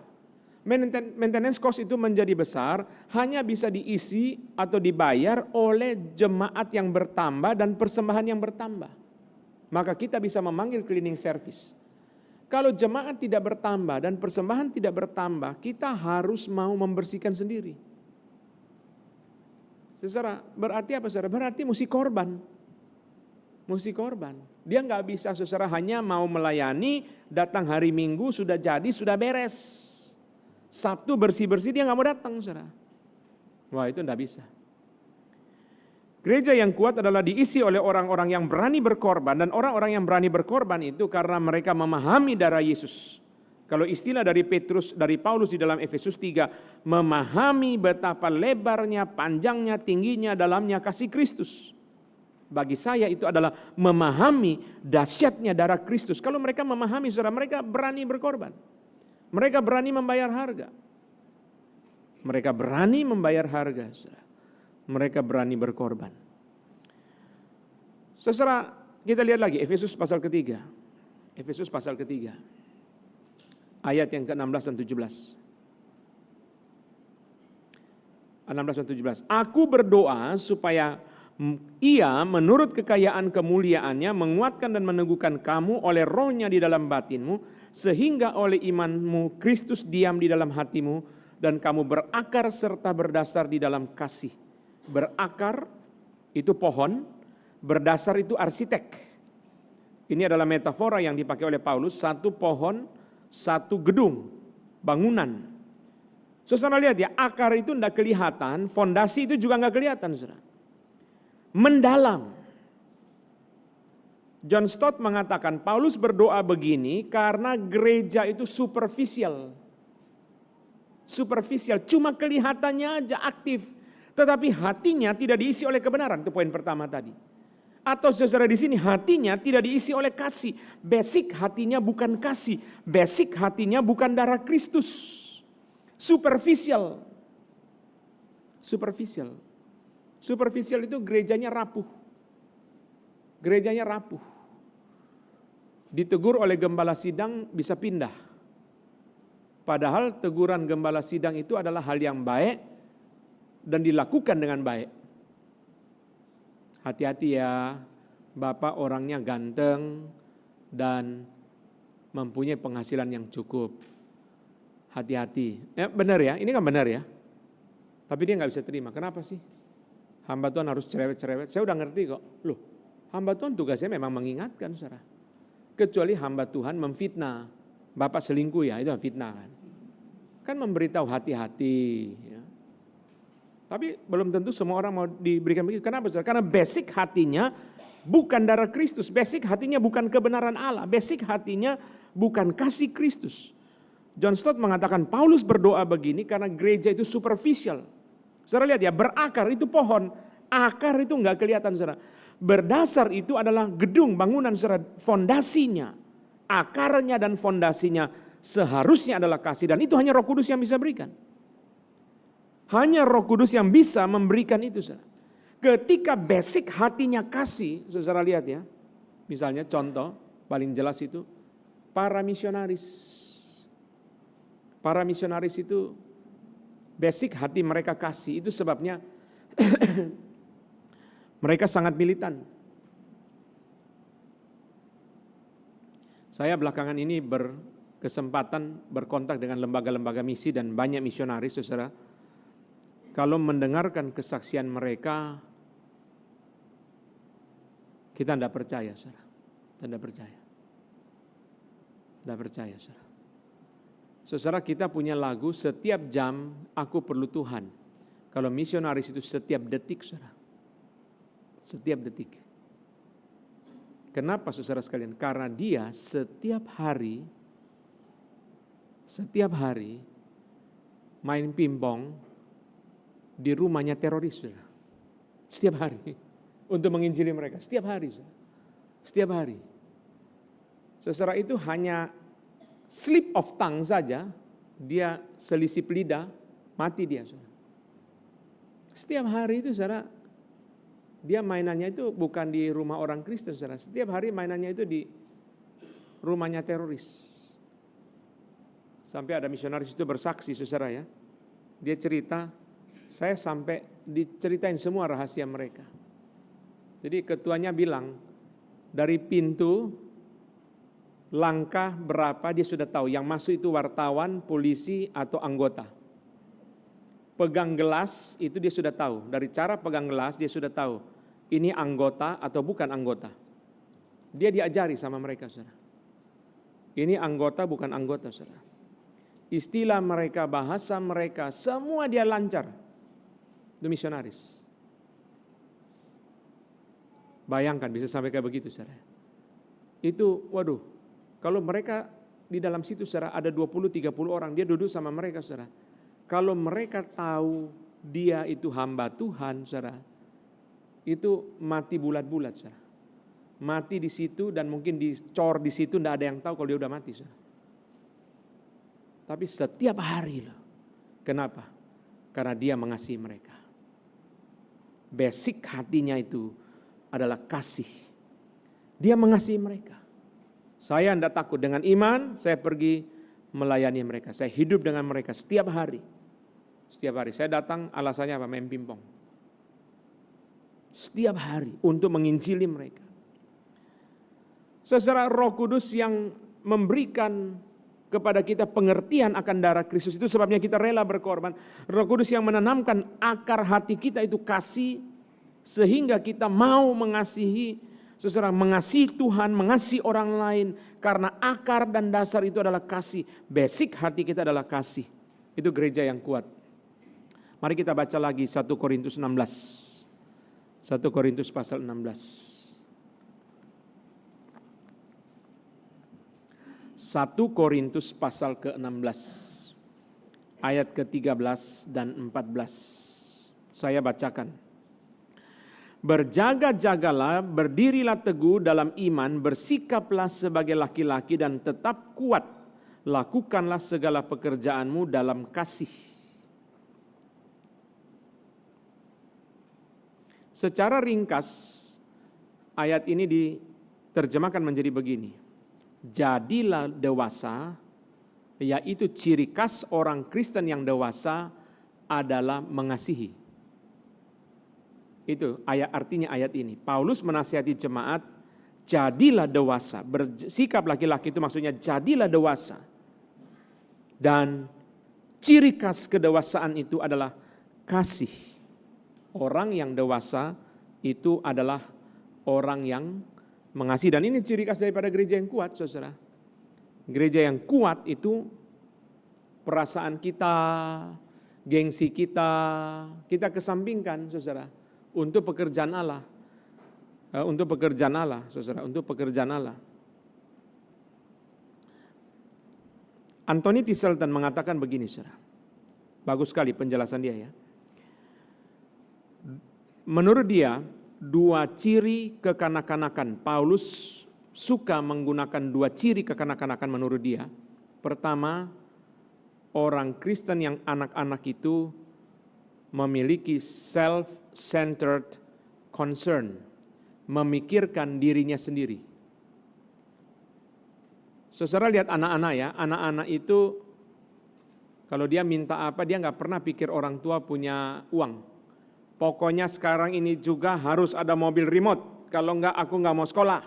Maintenance cost itu menjadi besar, hanya bisa diisi atau dibayar oleh jemaat yang bertambah dan persembahan yang bertambah. Maka kita bisa memanggil cleaning service. Kalau jemaat tidak bertambah dan persembahan tidak bertambah, kita harus mau membersihkan sendiri. Saudara, berarti apa, saudara? Berarti mesti korban. Mesti korban. Dia nggak bisa, saudara, hanya mau melayani, datang hari Minggu, sudah jadi, sudah beres. Sabtu bersih-bersih dia nggak mau datang, saudara. Wah, itu nggak bisa. Gereja yang kuat adalah diisi oleh orang-orang yang berani berkorban, dan orang-orang yang berani berkorban itu karena mereka memahami darah Yesus. Kalau istilah dari Paulus di dalam Efesus 3, memahami betapa lebarnya, panjangnya, tingginya, dalamnya kasih Kristus. Bagi saya itu adalah memahami dahsyatnya darah Kristus. Kalau mereka memahami, saudara, mereka berani berkorban. Mereka berani membayar harga. Mereka berani membayar harga, saudara. Mereka berani berkorban. Saudara, kita lihat lagi Efesus pasal ketiga. Efesus pasal ketiga. Ayat yang ke-16 dan 17. 16 dan 17. Aku berdoa supaya Ia menurut kekayaan kemuliaannya menguatkan dan meneguhkan kamu oleh rohnya di dalam batinmu, sehingga oleh imanmu Kristus diam di dalam hatimu dan kamu berakar serta berdasar di dalam kasih. Berakar itu pohon, berdasar itu arsitek. Ini adalah metafora yang dipakai oleh Paulus, satu pohon, satu gedung, bangunan. Saudara lihat ya, akar itu tidak kelihatan, fondasi itu juga nggak kelihatan, saudara. Mendalam. John Stott mengatakan Paulus berdoa begini karena gereja itu superficial. Superficial, cuma kelihatannya aja aktif, tetapi hatinya tidak diisi oleh kebenaran. Itu poin pertama tadi. Atau saudara di sini hatinya tidak diisi oleh kasih. Basic hatinya bukan kasih, basic hatinya bukan darah Kristus. Superficial. Superficial. Superficial itu gerejanya rapuh. Gerejanya rapuh. Ditegur oleh gembala sidang bisa pindah. Padahal teguran gembala sidang itu adalah hal yang baik dan dilakukan dengan baik. Hati-hati ya, Bapak orangnya ganteng dan mempunyai penghasilan yang cukup. Hati-hati. Ya, benar ya, ini kan benar ya. Tapi dia nggak bisa terima. Kenapa sih? Hamba Tuhan harus cerewet-cerewet. Saya udah ngerti kok. Loh, hamba Tuhan tugasnya memang mengingatkan, saudara. Kecuali hamba Tuhan memfitnah. Bapak selingkuh ya, itu fitnah kan. Kan memberitahu hati-hati. Ya. Tapi belum tentu semua orang mau diberikan begitu. Kenapa, saudara? Karena basic hatinya bukan darah Kristus. Basic hatinya bukan kebenaran Allah. Basic hatinya bukan kasih Kristus. John Stott mengatakan Paulus berdoa begini karena gereja itu superficial. Saudara lihat ya, berakar itu pohon, akar itu enggak kelihatan, saudara. Berdasar itu adalah gedung, bangunan, saudara, fondasinya, akarnya dan fondasinya seharusnya adalah kasih, dan itu hanya Roh Kudus yang bisa berikan. Hanya Roh Kudus yang bisa memberikan itu, saudara. Ketika basic hatinya kasih, saudara lihat ya, misalnya contoh paling jelas itu para misionaris. Para misionaris itu basic hati mereka kasih, itu sebabnya mereka sangat militan. Saya belakangan ini berkesempatan berkontak dengan lembaga-lembaga misi dan banyak misionaris, saudara. Kalau mendengarkan kesaksian mereka, kita tidak percaya, saudara. Tidak percaya. Tidak percaya, saudara. Saudara, kita punya lagu setiap jam aku perlu Tuhan. Kalau misionaris itu setiap detik, saudara. Setiap detik. Kenapa, saudara sekalian? Karena dia setiap hari main pingpong di rumahnya teroris, saudara. Setiap hari. Untuk menginjili mereka. Setiap hari. Setiap hari. Saudara, itu hanya slip of tongue saja. Dia selisip lidah, mati dia. Saudara. Setiap hari itu saudara, dia mainannya itu bukan di rumah orang Kristen. Saudara. Setiap hari mainannya itu di rumahnya teroris. Sampai ada misionaris itu bersaksi, saudara ya. Dia cerita, saya sampai diceritain semua rahasia mereka. Jadi ketuanya bilang, dari pintu langkah berapa dia sudah tahu. Yang masuk itu wartawan, polisi, atau anggota. Pegang gelas itu dia sudah tahu. Dari cara pegang gelas dia sudah tahu. Ini anggota atau bukan anggota. Dia diajari sama mereka, saudara. Ini anggota bukan anggota, saudara. Istilah mereka, bahasa mereka, semua dia lancar. Itu misionaris. Bayangkan bisa sampai kayak begitu, saudara. Itu, waduh, kalau mereka di dalam situ, saudara, ada 20-30 orang, dia duduk sama mereka, saudara. Kalau mereka tahu dia itu hamba Tuhan, saudara, itu mati bulat-bulat, saudara. Mati di situ dan mungkin dicor di situ, tidak ada yang tahu kalau dia udah mati, saudara. Tapi setiap hari loh. Kenapa? Karena dia mengasihi mereka. Basic hatinya itu adalah kasih. Dia mengasihi mereka. Saya tidak takut dengan iman, saya pergi melayani mereka. Saya hidup dengan mereka setiap hari. Setiap hari. Saya datang alasannya apa? Main pingpong. Setiap hari untuk menginjili mereka. Saudara, Roh Kudus yang memberikan kepada kita pengertian akan darah Kristus, itu sebabnya kita rela berkorban. Roh Kudus yang menanamkan akar hati kita itu kasih, sehingga kita mau mengasihi seseorang, mengasihi Tuhan, mengasihi orang lain, karena akar dan dasar itu adalah kasih. Basic hati kita adalah kasih. Itu gereja yang kuat. Mari kita baca lagi 1 Korintus 16. 1 Korintus pasal 16. 1 Korintus pasal ke-16 ayat ke-13 dan 14. Saya bacakan. Berjaga-jagalah, berdirilah teguh dalam iman, bersikaplah sebagai laki-laki dan tetap kuat. Lakukanlah segala pekerjaanmu dalam kasih. Secara ringkas ayat ini diterjemahkan menjadi begini. Jadilah dewasa, yaitu ciri khas orang Kristen yang dewasa adalah mengasihi. Itu artinya ayat ini. Paulus menasihati jemaat, jadilah dewasa. Bersikap laki-laki itu maksudnya jadilah dewasa. Dan ciri khas kedewasaan itu adalah kasih. Orang yang dewasa itu adalah orang yang mengasihi, dan ini ciri khas daripada gereja yang kuat, saudara. Gereja yang kuat itu perasaan kita, gengsi kita kesampingkan, saudara, untuk pekerjaan Allah. Untuk pekerjaan Allah, saudara, untuk pekerjaan Allah. Anthony Tisselton mengatakan begini, saudara. Bagus sekali penjelasan dia ya. Menurut dia, dua ciri kekanak-kanakan. Paulus suka menggunakan dua ciri kekanak-kanakan menurut dia. Pertama, orang Kristen yang anak-anak itu memiliki self-centered concern, memikirkan dirinya sendiri. Saudara lihat anak-anak ya, anak-anak itu kalau dia minta apa, dia nggak pernah pikir orang tua punya uang. Pokoknya sekarang ini juga harus ada mobil remote, kalau enggak aku enggak mau sekolah.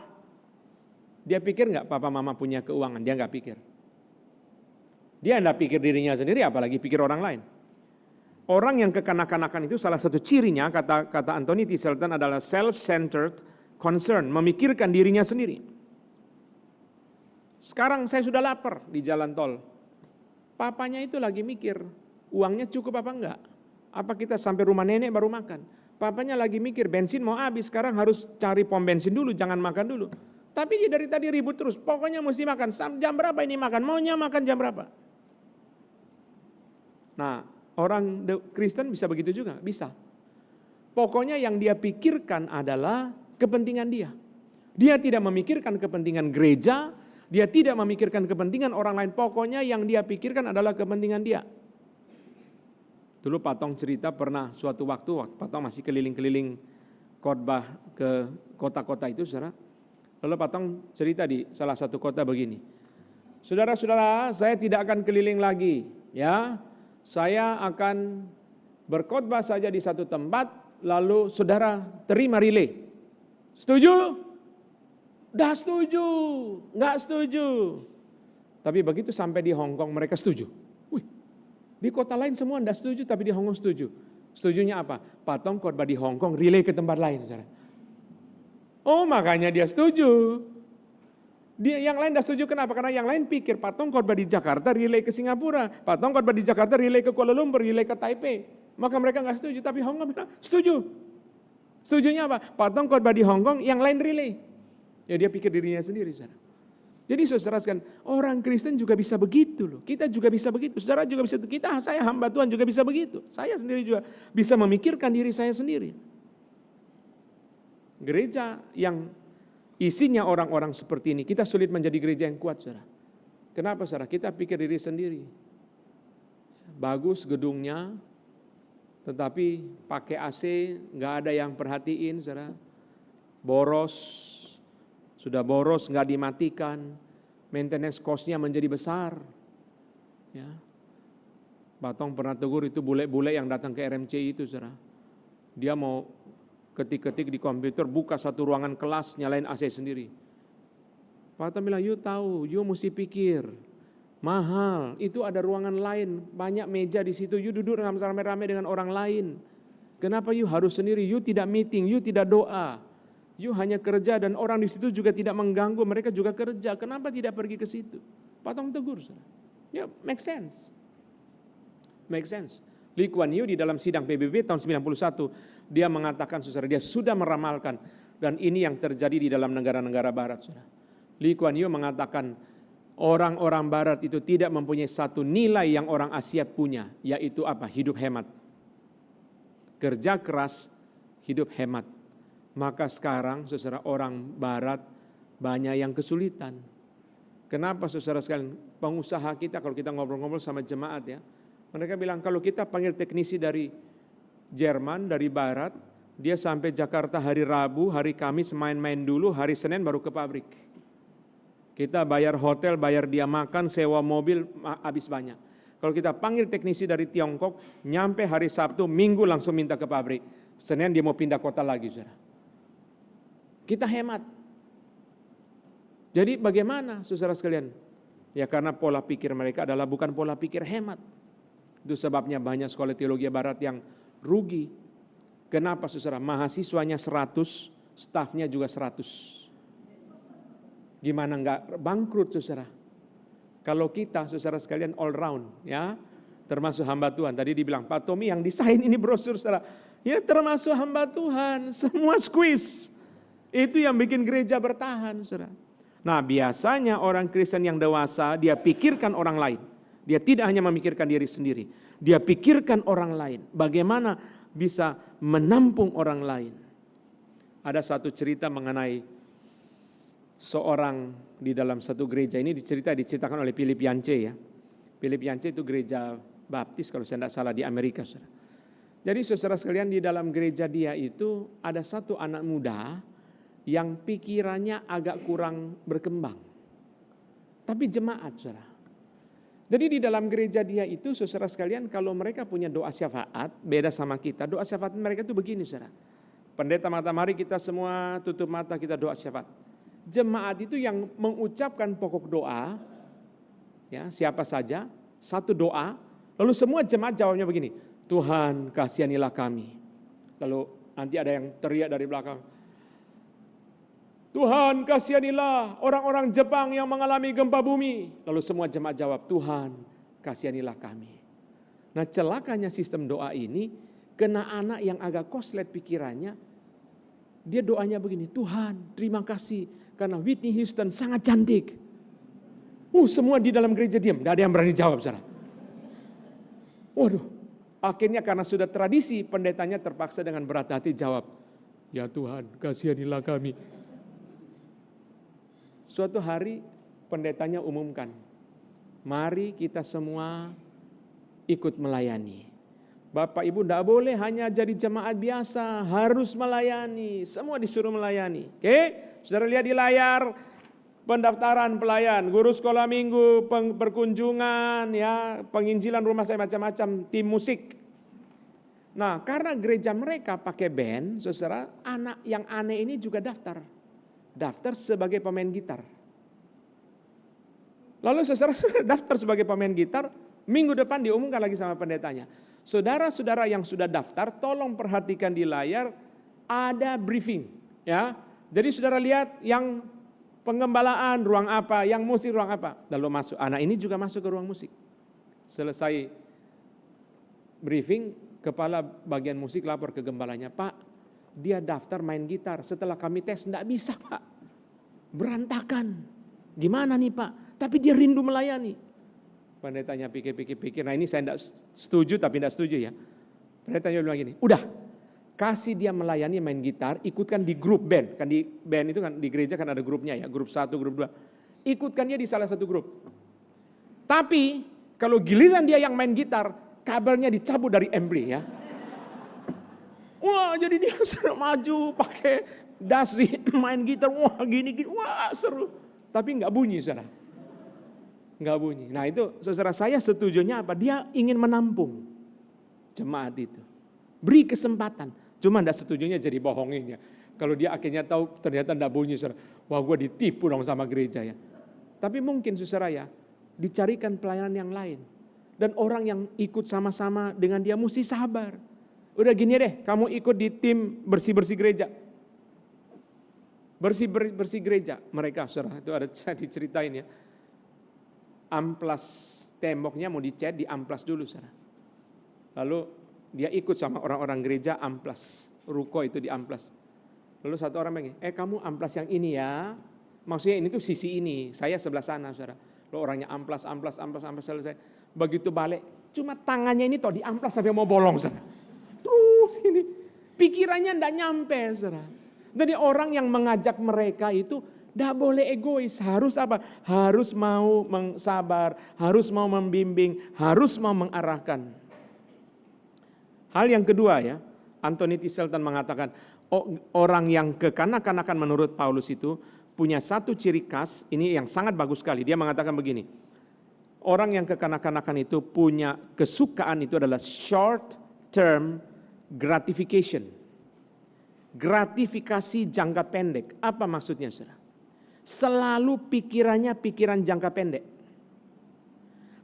Dia pikir enggak papa mama punya keuangan? Dia enggak pikir. Dia enggak pikir dirinya sendiri, apalagi pikir orang lain. Orang yang kekanak-kanakan itu salah satu cirinya, kata Anthony Tisselton, adalah self-centered concern, memikirkan dirinya sendiri. Sekarang saya sudah lapar di jalan tol. Papanya itu lagi mikir, uangnya cukup apa enggak? Apa kita sampai rumah nenek baru makan? Papanya lagi mikir, bensin mau habis, sekarang harus cari pom bensin dulu, jangan makan dulu. Tapi dia dari tadi ribut terus, pokoknya mesti makan. Jam berapa ini makan? Maunya makan jam berapa? Nah, orang Kristen bisa begitu juga, bisa. Pokoknya yang dia pikirkan adalah kepentingan dia. Dia tidak memikirkan kepentingan gereja, dia tidak memikirkan kepentingan orang lain. Pokoknya yang dia pikirkan adalah kepentingan dia. Dulu Pak Tong cerita pernah suatu waktu Pak Tong masih keliling-keliling khotbah ke kota-kota itu, saudara. Lalu Pak Tong cerita di salah satu kota begini. Saudara-saudara, saya tidak akan keliling lagi, ya. Saya akan berkhotbah saja di satu tempat, lalu saudara terima relay. Setuju? Dah setuju, nggak setuju. Tapi begitu sampai di Hong Kong mereka setuju. Wih, di kota lain semua nggak setuju, tapi di Hong Kong setuju. Setujunya apa? Pak Tong khotbah di Hong Kong, relay ke tempat lain. Saudara. Oh, makanya dia setuju. Dia yang lain nggak setuju, kenapa? Karena yang lain pikir Pak Tong khotbah di Jakarta, relay ke Singapura. Pak Tong khotbah di Jakarta, relay ke Kuala Lumpur, relay ke Taipei. Maka mereka nggak setuju, tapi Hong Kong bilang setuju. Setujunya apa? Pak Tong khotbah di Hong Kong, yang lain relay. Ya dia pikir dirinya sendiri, saudara. Jadi saudara sekalian, orang Kristen juga bisa begitu loh. Kita juga bisa begitu. Saudara juga bisa, saya hamba Tuhan juga bisa begitu. Saya sendiri juga bisa memikirkan diri saya sendiri. Gereja yang isinya orang-orang seperti ini, kita sulit menjadi gereja yang kuat, saudara. Kenapa, saudara? Kita pikir diri sendiri. Bagus gedungnya, tetapi pakai AC, nggak ada yang perhatiin, saudara. Boros, sudah boros, nggak dimatikan, maintenance cost-nya menjadi besar. Ya. Pak Tong pernah tegur itu bule-bule yang datang ke RMC itu, saudara. Dia mau ketik-ketik di komputer, buka satu ruangan kelas, nyalain AC sendiri. Pak Tong bilang, you tahu, you mesti pikir, mahal, itu ada ruangan lain, banyak meja di situ, you duduk rame-rame dengan orang lain. Kenapa you harus sendiri? You tidak meeting, you tidak doa. You hanya kerja dan orang di situ juga tidak mengganggu, mereka juga kerja. Kenapa tidak pergi ke situ? Pak Tong tegur. Ya, make sense. Make sense. Lee Kuan Yew di dalam sidang PBB tahun 91, dia mengatakan, saudara, dia sudah meramalkan. Dan ini yang terjadi di dalam negara-negara barat, saudara. Lee Kuan Yew mengatakan, orang-orang barat itu tidak mempunyai satu nilai yang orang Asia punya, yaitu apa? Hidup hemat. Kerja keras, hidup hemat. Maka sekarang, saudara, orang barat banyak yang kesulitan. Kenapa, saudara sekalian? Pengusaha kita, kalau kita ngobrol-ngobrol sama jemaat ya, mereka bilang kalau kita panggil teknisi dari Jerman, dari barat, dia sampai Jakarta hari Rabu, hari Kamis main-main dulu, hari Senin baru ke pabrik. Kita bayar hotel, bayar dia makan, sewa mobil, habis banyak. Kalau kita panggil teknisi dari Tiongkok, nyampe hari Sabtu, Minggu langsung minta ke pabrik. Senin dia mau pindah kota lagi, saudara. Kita hemat. Jadi bagaimana, saudara sekalian? Ya karena pola pikir mereka adalah bukan pola pikir hemat. Itu sebabnya banyak sekolah teologi barat yang rugi. Kenapa, saudara? Mahasiswanya 100, stafnya juga 100. Gimana enggak bangkrut, saudara? Kalau kita, saudara sekalian, all round, ya, termasuk hamba Tuhan. Tadi dibilang, Pak Tommy yang desain ini brosur, saudara. Ya termasuk hamba Tuhan, semua squeeze. Itu yang bikin gereja bertahan, saudara. Nah, biasanya orang Kristen yang dewasa, dia pikirkan orang lain. Dia tidak hanya memikirkan diri sendiri. Dia pikirkan orang lain. Bagaimana bisa menampung orang lain. Ada satu cerita mengenai seorang di dalam satu gereja. Ini diceritakan oleh Philip Yancey ya. Philip Yancey itu gereja baptis kalau saya tidak salah di Amerika, saudara. Jadi saudara sekalian, di dalam gereja dia itu ada satu anak muda yang pikirannya agak kurang berkembang. Tapi jemaat, saudara. Jadi di dalam gereja dia itu, saudara sekalian, kalau mereka punya doa syafaat, beda sama kita. Doa syafaat mereka itu begini, saudara. Pendeta mata, mari kita semua tutup mata, kita doa syafaat. Jemaat itu yang mengucapkan pokok doa, ya siapa saja, satu doa, lalu semua jemaat jawabnya begini, Tuhan kasihanilah kami. Lalu nanti ada yang teriak dari belakang, Tuhan kasihanilah orang-orang Jepang yang mengalami gempa bumi. Lalu semua jemaat jawab, Tuhan kasihanilah kami. Nah celakanya sistem doa ini, kena anak yang agak koslet pikirannya, dia doanya begini, Tuhan terima kasih karena Whitney Houston sangat cantik. Semua di dalam gereja diam, tidak ada yang berani jawab, saudara. Waduh, Akhirnya karena sudah tradisi, pendetanya terpaksa dengan berat hati jawab, "Ya Tuhan, kasihanilah kami." Suatu hari pendetanya umumkan, "Mari kita semua ikut melayani." Bapak Ibu tidak boleh hanya jadi jemaat biasa, harus melayani. Semua disuruh melayani. Oke, saudara lihat di layar pendaftaran pelayan, guru sekolah minggu, perkunjungan, ya, penginjilan rumah saya macam-macam, tim musik. Nah, karena gereja mereka pakai band, saudara, anak yang aneh ini juga daftar sebagai pemain gitar. Lalu saudara daftar sebagai pemain gitar, minggu depan diumumkan lagi sama pendetanya. Saudara-saudara yang sudah daftar, tolong perhatikan di layar ada briefing, ya. Jadi saudara lihat yang pengembalaan ruang apa, yang musik ruang apa. Lalu masuk, anak ini juga masuk ke ruang musik. Selesai briefing, kepala bagian musik lapor ke gembalanya, "Pak, dia daftar main gitar. Setelah kami tes, enggak bisa Pak. Berantakan. Gimana nih Pak? Tapi dia rindu melayani." Pendetanya pikir-pikir, nah ini saya enggak setuju tapi enggak setuju ya. Pendetanya bilang gini, "Udah, kasih dia melayani main gitar, ikutkan di grup band." Kan di band itu kan di gereja kan ada grupnya ya, grup 1, grup 2. Ikutkan dia di salah satu grup. Tapi kalau giliran dia yang main gitar, kabelnya dicabut dari ampli ya. Wah, jadi dia seru maju pakai dasi main gitar, wah gini-gini, wah seru. Tapi enggak bunyi, saudara. Enggak bunyi. Nah itu saudara, saya setujunya apa? Dia ingin menampung jemaat itu. Beri kesempatan. Cuma enggak setujunya jadi bohongin ya. Kalau dia akhirnya tahu ternyata enggak bunyi, saudara. Wah, gue ditipu dong sama gereja ya. Tapi mungkin saudara ya, dicarikan pelayanan yang lain. Dan orang yang ikut sama-sama dengan dia mesti sabar. Udah gini deh, kamu ikut di tim bersih-bersih gereja. Bersih gereja. Mereka saudara, itu ada saya diceritain ya. Amplas temboknya mau dicat, diamplas dulu saudara. Lalu dia ikut sama orang-orang gereja amplas, ruko itu diamplas. Lalu satu orang bilang, kamu amplas yang ini ya. Maksudnya ini tuh sisi ini, saya sebelah sana saudara. Lalu orangnya amplas selesai. Begitu balik, cuma tangannya ini toh diamplas sampai mau bolong saudara. Terus ini, pikirannya enggak nyampe saudara. Jadi orang yang mengajak mereka itu tidak boleh egois, harus apa? Harus mau sabar, harus mau membimbing, harus mau mengarahkan. Hal yang kedua ya, Anthony T. Shelton mengatakan, orang yang kekanak-kanakan menurut Paulus itu punya satu ciri khas, ini yang sangat bagus sekali. Dia mengatakan begini, orang yang kekanak-kanakan itu punya kesukaan itu adalah short term gratification. Gratifikasi jangka pendek. Apa maksudnya saudara? Selalu pikirannya pikiran jangka pendek.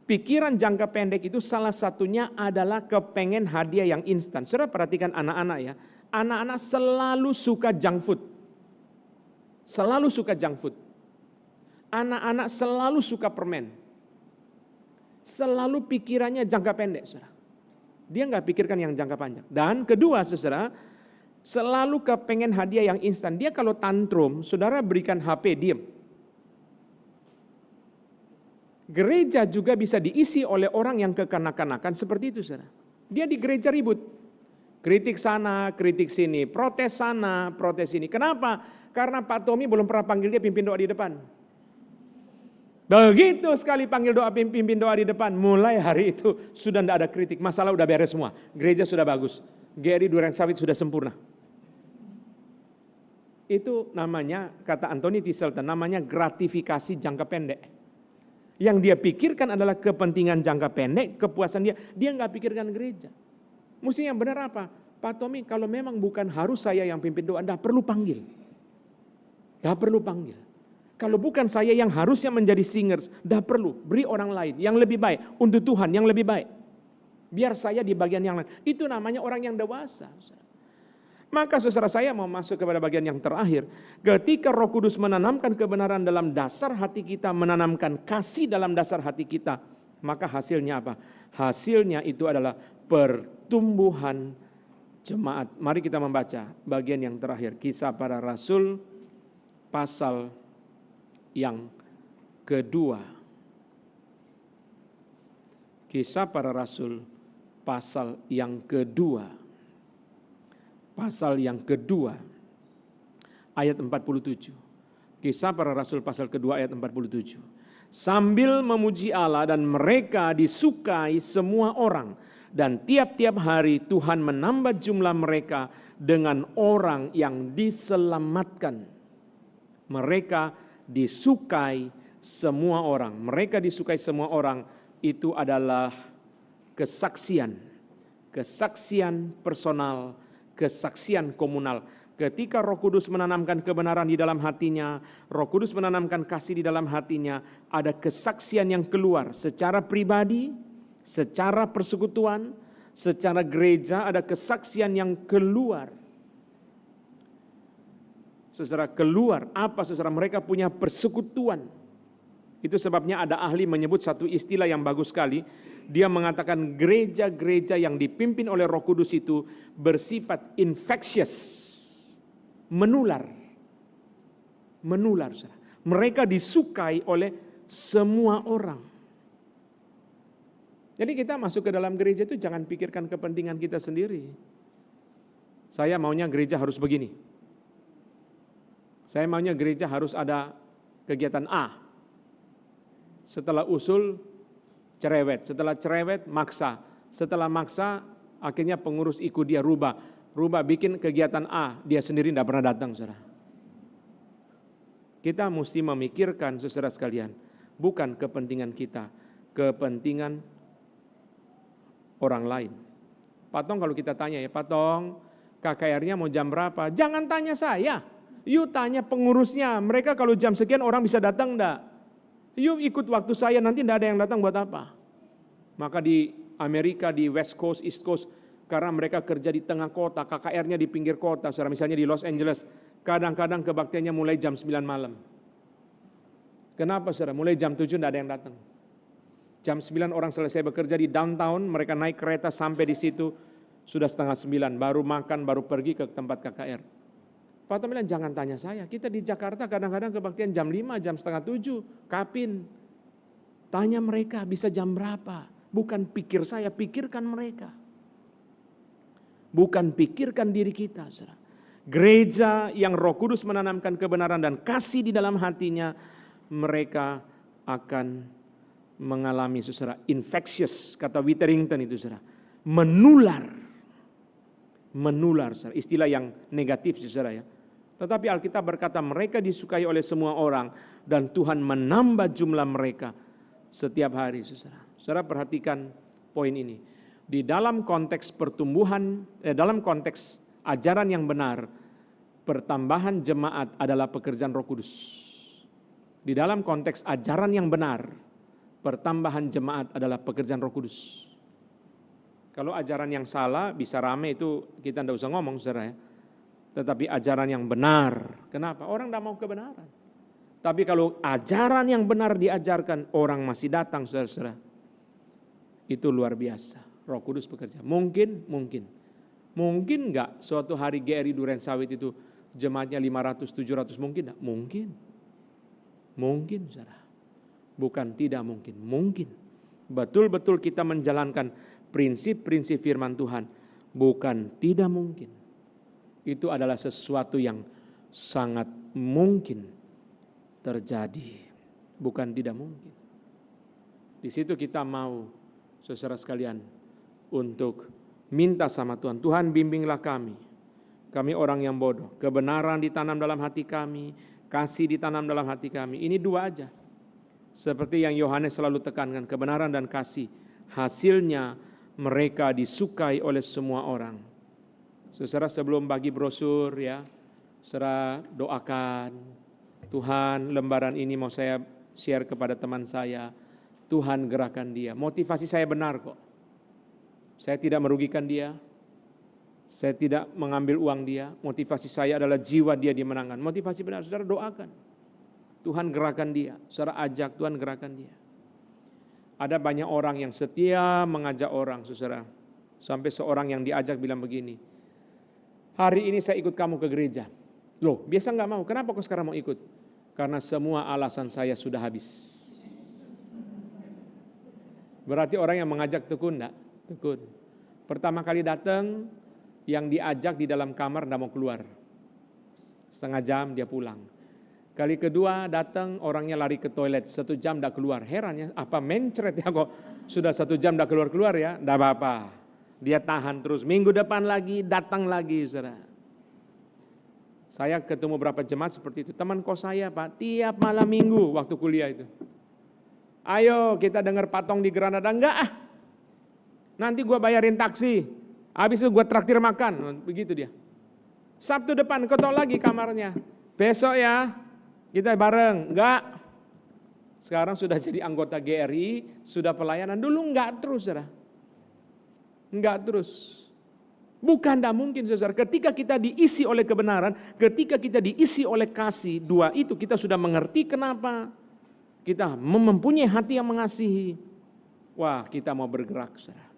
Pikiran jangka pendek itu salah satunya adalah kepengen hadiah yang instan. Saudara perhatikan anak-anak ya. Anak-anak selalu suka junk food. Selalu suka junk food. Anak-anak selalu suka permen. Selalu pikirannya jangka pendek saudara. Dia nggak pikirkan yang jangka panjang. Dan kedua saudara, selalu kepengen hadiah yang instan. Dia kalau tantrum, saudara berikan HP, diam. Gereja juga bisa diisi oleh orang yang kekanak-kanakan seperti itu, saudara. Dia di gereja ribut. Kritik sana, kritik sini, protes sana, protes sini. Kenapa? Karena Pak Tommy belum pernah panggil dia pimpin doa di depan. Begitu sekali panggil doa pimpin doa di depan, mulai hari itu sudah tidak ada kritik. Masalah udah beres semua. Gereja sudah bagus. GRI Durensawit sudah sempurna. Itu namanya, kata Anthony T. Shelton, namanya gratifikasi jangka pendek. Yang dia pikirkan adalah kepentingan jangka pendek, kepuasan dia. Dia nggak pikirkan gereja. Mesti yang benar apa? Pak Tommy, kalau memang bukan harus saya yang pimpin doa, nggak perlu panggil. Nggak perlu panggil. Kalau bukan saya yang harusnya menjadi singers, nggak perlu. Beri orang lain yang lebih baik. Untuk Tuhan yang lebih baik. Biar saya di bagian yang lain. Itu namanya orang yang dewasa. Maka saudara, saya mau masuk kepada bagian yang terakhir. Ketika Roh Kudus menanamkan kebenaran dalam dasar hati kita, menanamkan kasih dalam dasar hati kita, maka hasilnya apa? Hasilnya itu adalah pertumbuhan jemaat. Mari kita membaca bagian yang terakhir. Kisah Para Rasul pasal yang kedua. Kisah Para Rasul pasal yang kedua. Pasal yang kedua, ayat 47. Kisah Para Rasul pasal kedua ayat 47. Sambil memuji Allah dan mereka disukai semua orang. Dan tiap-tiap hari Tuhan menambah jumlah mereka dengan orang yang diselamatkan. Mereka disukai semua orang. Mereka disukai semua orang itu adalah kesaksian. Kesaksian personal, kesaksian komunal. Ketika Roh Kudus menanamkan kebenaran di dalam hatinya, Roh Kudus menanamkan kasih di dalam hatinya, ada kesaksian yang keluar secara pribadi, secara persekutuan, secara gereja, ada kesaksian yang keluar. Saudara, keluar apa saudara? Mereka punya persekutuan. Itu sebabnya ada ahli menyebut satu istilah yang bagus sekali. Dia mengatakan gereja-gereja yang dipimpin oleh Roh Kudus itu bersifat infectious, menular. Menular, saudara. Mereka disukai oleh semua orang. Jadi kita masuk ke dalam gereja itu jangan pikirkan kepentingan kita sendiri. Saya maunya gereja harus begini. Saya maunya gereja harus ada kegiatan A. Setelah usul, cerewet. Setelah cerewet, maksa. Setelah maksa, akhirnya pengurus ikut dia rubah. Bikin kegiatan A, dia sendiri tidak pernah datang, saudara. Kita mesti memikirkan, saudara sekalian, bukan kepentingan kita, kepentingan orang lain. Pak Tong, kalau kita tanya ya, Pak Tong, KKR-nya mau jam berapa? Jangan tanya saya, yuk tanya pengurusnya. Mereka kalau jam sekian orang bisa datang enggak? Yuk ikut waktu saya, nanti enggak ada yang datang buat apa? Maka di Amerika, di West Coast, East Coast, karena mereka kerja di tengah kota, KKR-nya di pinggir kota, saudara, misalnya di Los Angeles, kadang-kadang kebaktiannya mulai jam 9 malam. Kenapa, saudara? Mulai jam 7 tidak ada yang datang. Jam 9 orang selesai bekerja di downtown, mereka naik kereta sampai di situ, sudah setengah 9, baru makan, baru pergi ke tempat KKR. Pak Tom bilang, jangan tanya saya, kita di Jakarta kadang-kadang kebaktian jam 5, jam setengah 7, kapin. Tanya mereka bisa jam berapa, bukan pikir saya, pikirkan mereka. Bukan pikirkan diri kita, saudara. Gereja yang Roh Kudus menanamkan kebenaran dan kasih di dalam hatinya, mereka akan mengalami, saudara, infectious, kata Witherington itu, saudara, menular, saudara. Istilah yang negatif, saudara ya. Tetapi Alkitab berkata mereka disukai oleh semua orang dan Tuhan menambah jumlah mereka setiap hari, saudara. Saudara perhatikan poin ini. Di dalam konteks pertumbuhan, dalam konteks ajaran yang benar, pertambahan jemaat adalah pekerjaan Roh Kudus. Di dalam konteks ajaran yang benar, pertambahan jemaat adalah pekerjaan Roh Kudus. Kalau ajaran yang salah, bisa rame itu kita tidak usah ngomong, saudara ya. Tetapi ajaran yang benar, kenapa? Orang tidak mau kebenaran. Tapi kalau ajaran yang benar diajarkan, orang masih datang, saudara-saudara. Itu luar biasa. Roh Kudus bekerja. Mungkin enggak suatu hari GRI Duren Sawit itu jemaatnya 500, 700, mungkin enggak? Mungkin, saudara. Bukan tidak mungkin, mungkin. Betul-betul kita menjalankan prinsip-prinsip firman Tuhan, bukan tidak mungkin. Itu adalah sesuatu yang sangat mungkin terjadi, bukan tidak mungkin. Di situ kita mau, saudara sekalian, untuk minta sama Tuhan, Tuhan bimbinglah kami. Kami orang yang bodoh, kebenaran ditanam dalam hati kami, kasih ditanam dalam hati kami. Ini dua aja. Seperti yang Yohanes selalu tekankan, kebenaran dan kasih. Hasilnya mereka disukai oleh semua orang. Saudara, sebelum bagi brosur ya, saudara doakan, Tuhan lembaran ini mau saya share kepada teman saya. Tuhan gerakan dia. Motivasi saya benar kok. Saya tidak merugikan dia, saya tidak mengambil uang dia, motivasi saya adalah jiwa dia dimenangkan. Motivasi benar, saudara doakan. Tuhan gerakan dia, saudara ajak Tuhan gerakan dia. Ada banyak orang yang setia mengajak orang, saudara. Sampai seorang yang diajak bilang begini, hari ini saya ikut kamu ke gereja. Loh, biasa nggak mau, kenapa kok sekarang mau ikut? Karena semua alasan saya sudah habis. Berarti orang yang mengajak tekun enggak? Tekun. Pertama kali datang, yang diajak di dalam kamar tidak mau keluar. Setengah jam dia pulang. Kali kedua datang, orangnya lari ke toilet, 1 jam tidak keluar. Heran ya, apa mencret ya kok sudah 1 jam tidak keluar-keluar ya. Tidak apa-apa, dia tahan terus. Minggu depan lagi, datang lagi saudara. Saya ketemu berapa jemaat seperti itu. Teman kos saya Pak, tiap malam minggu waktu kuliah itu. Ayo kita dengar Patong di Granada. Enggak nanti gue bayarin taksi. Habis itu gue traktir makan. Begitu dia. Sabtu depan ketok lagi kamarnya. Besok ya kita bareng. Enggak. Sekarang sudah jadi anggota GRI, sudah pelayanan. Dulu enggak terus saudara. Enggak terus. Bukan tidak mungkin saudara, ketika kita diisi oleh kebenaran, ketika kita diisi oleh kasih, dua itu kita sudah mengerti kenapa kita mempunyai hati yang mengasihi. Wah, kita mau bergerak saudara.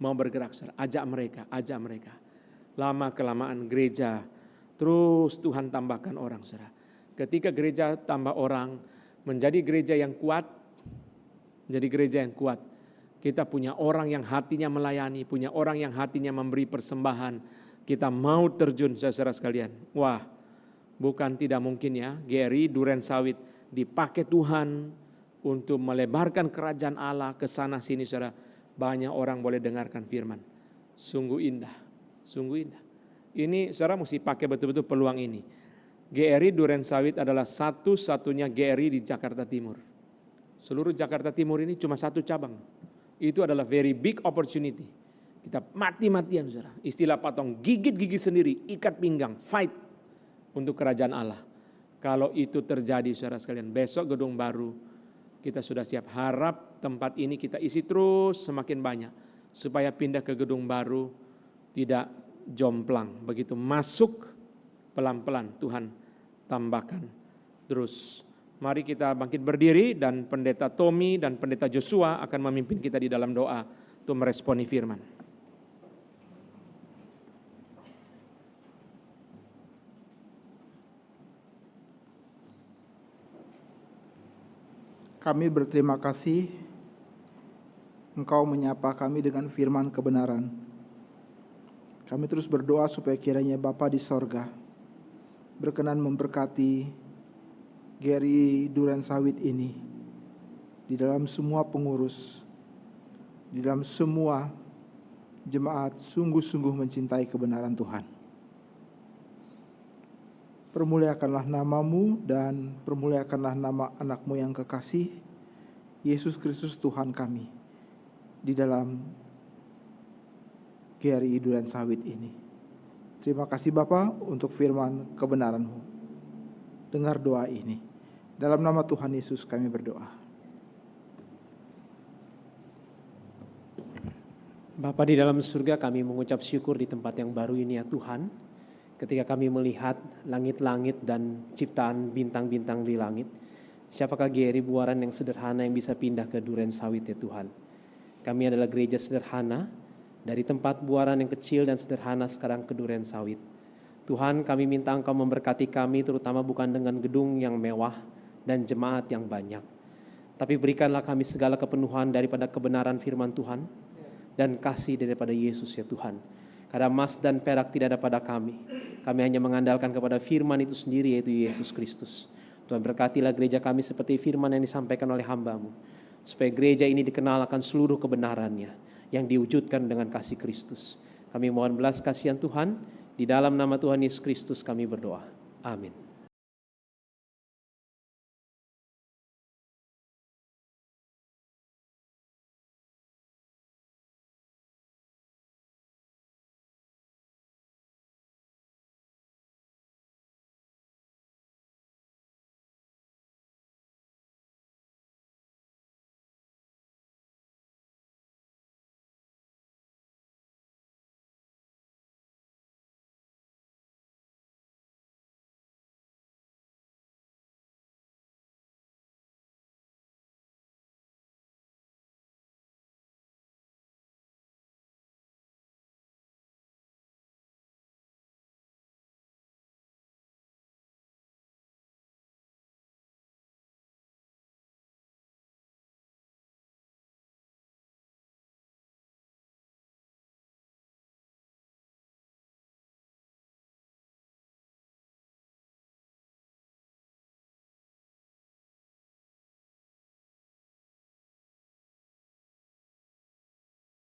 Mau bergerak saudara, ajak mereka. Lama-kelamaan gereja, terus Tuhan tambahkan orang saudara. Ketika gereja tambah orang, menjadi gereja yang kuat, kita punya orang yang hatinya melayani, punya orang yang hatinya memberi persembahan. Kita mau terjun saudara sekalian. Wah, bukan tidak mungkin ya, GRI Duren Sawit dipakai Tuhan untuk melebarkan kerajaan Allah ke sana sini saudara. Banyak orang boleh dengarkan firman. Sungguh indah, sungguh indah. Ini saudara mesti pakai betul-betul peluang ini. GRI Duren Sawit adalah satu-satunya GRI di Jakarta Timur. Seluruh Jakarta Timur ini cuma 1 cabang. Itu adalah very big opportunity. Kita mati-matian saudara. Istilah Patong, gigit gigi sendiri, ikat pinggang, fight untuk kerajaan Allah. Kalau itu terjadi saudara sekalian, besok gedung baru kita sudah siap. Harap tempat ini kita isi terus semakin banyak. Supaya pindah ke gedung baru tidak jomplang. Begitu masuk pelan-pelan Tuhan tambahkan terus. Mari kita bangkit berdiri dan pendeta Tommy dan pendeta Joshua akan memimpin kita di dalam doa untuk meresponi firman. Kami berterima kasih Engkau menyapa kami dengan firman kebenaran. Kami terus berdoa supaya kiranya Bapa di sorga berkenan memberkati GRI Duren Sawit ini, di dalam semua pengurus, di dalam semua jemaat sungguh-sungguh mencintai kebenaran Tuhan. Permuliakanlah namamu dan permuliakanlah nama anakmu yang kekasih, Yesus Kristus Tuhan kami, di dalam GRI Duren Sawit ini. Terima kasih Bapa untuk firman kebenaran-Mu. Dengar doa ini. Dalam nama Tuhan Yesus kami berdoa. Bapa di dalam surga, kami mengucap syukur di tempat yang baru ini ya Tuhan. Ketika kami melihat langit-langit dan ciptaan bintang-bintang di langit, siapakah GRI Buaran yang sederhana yang bisa pindah ke Duren Sawit ya Tuhan. Kami adalah gereja sederhana, dari tempat Buaran yang kecil dan sederhana sekarang ke Duren Sawit. Tuhan, kami minta Engkau memberkati kami terutama bukan dengan gedung yang mewah dan jemaat yang banyak. Tapi berikanlah kami segala kepenuhan daripada kebenaran firman Tuhan dan kasih daripada Yesus ya Tuhan. Karena emas dan perak tidak ada pada kami. Kami hanya mengandalkan kepada firman itu sendiri yaitu Yesus Kristus. Tuhan berkatilah gereja kami seperti firman yang disampaikan oleh hamba-Mu. Supaya gereja ini dikenal akan seluruh kebenarannya yang diwujudkan dengan kasih Kristus. Kami mohon belas kasihan Tuhan. Di dalam nama Tuhan Yesus Kristus kami berdoa. Amin.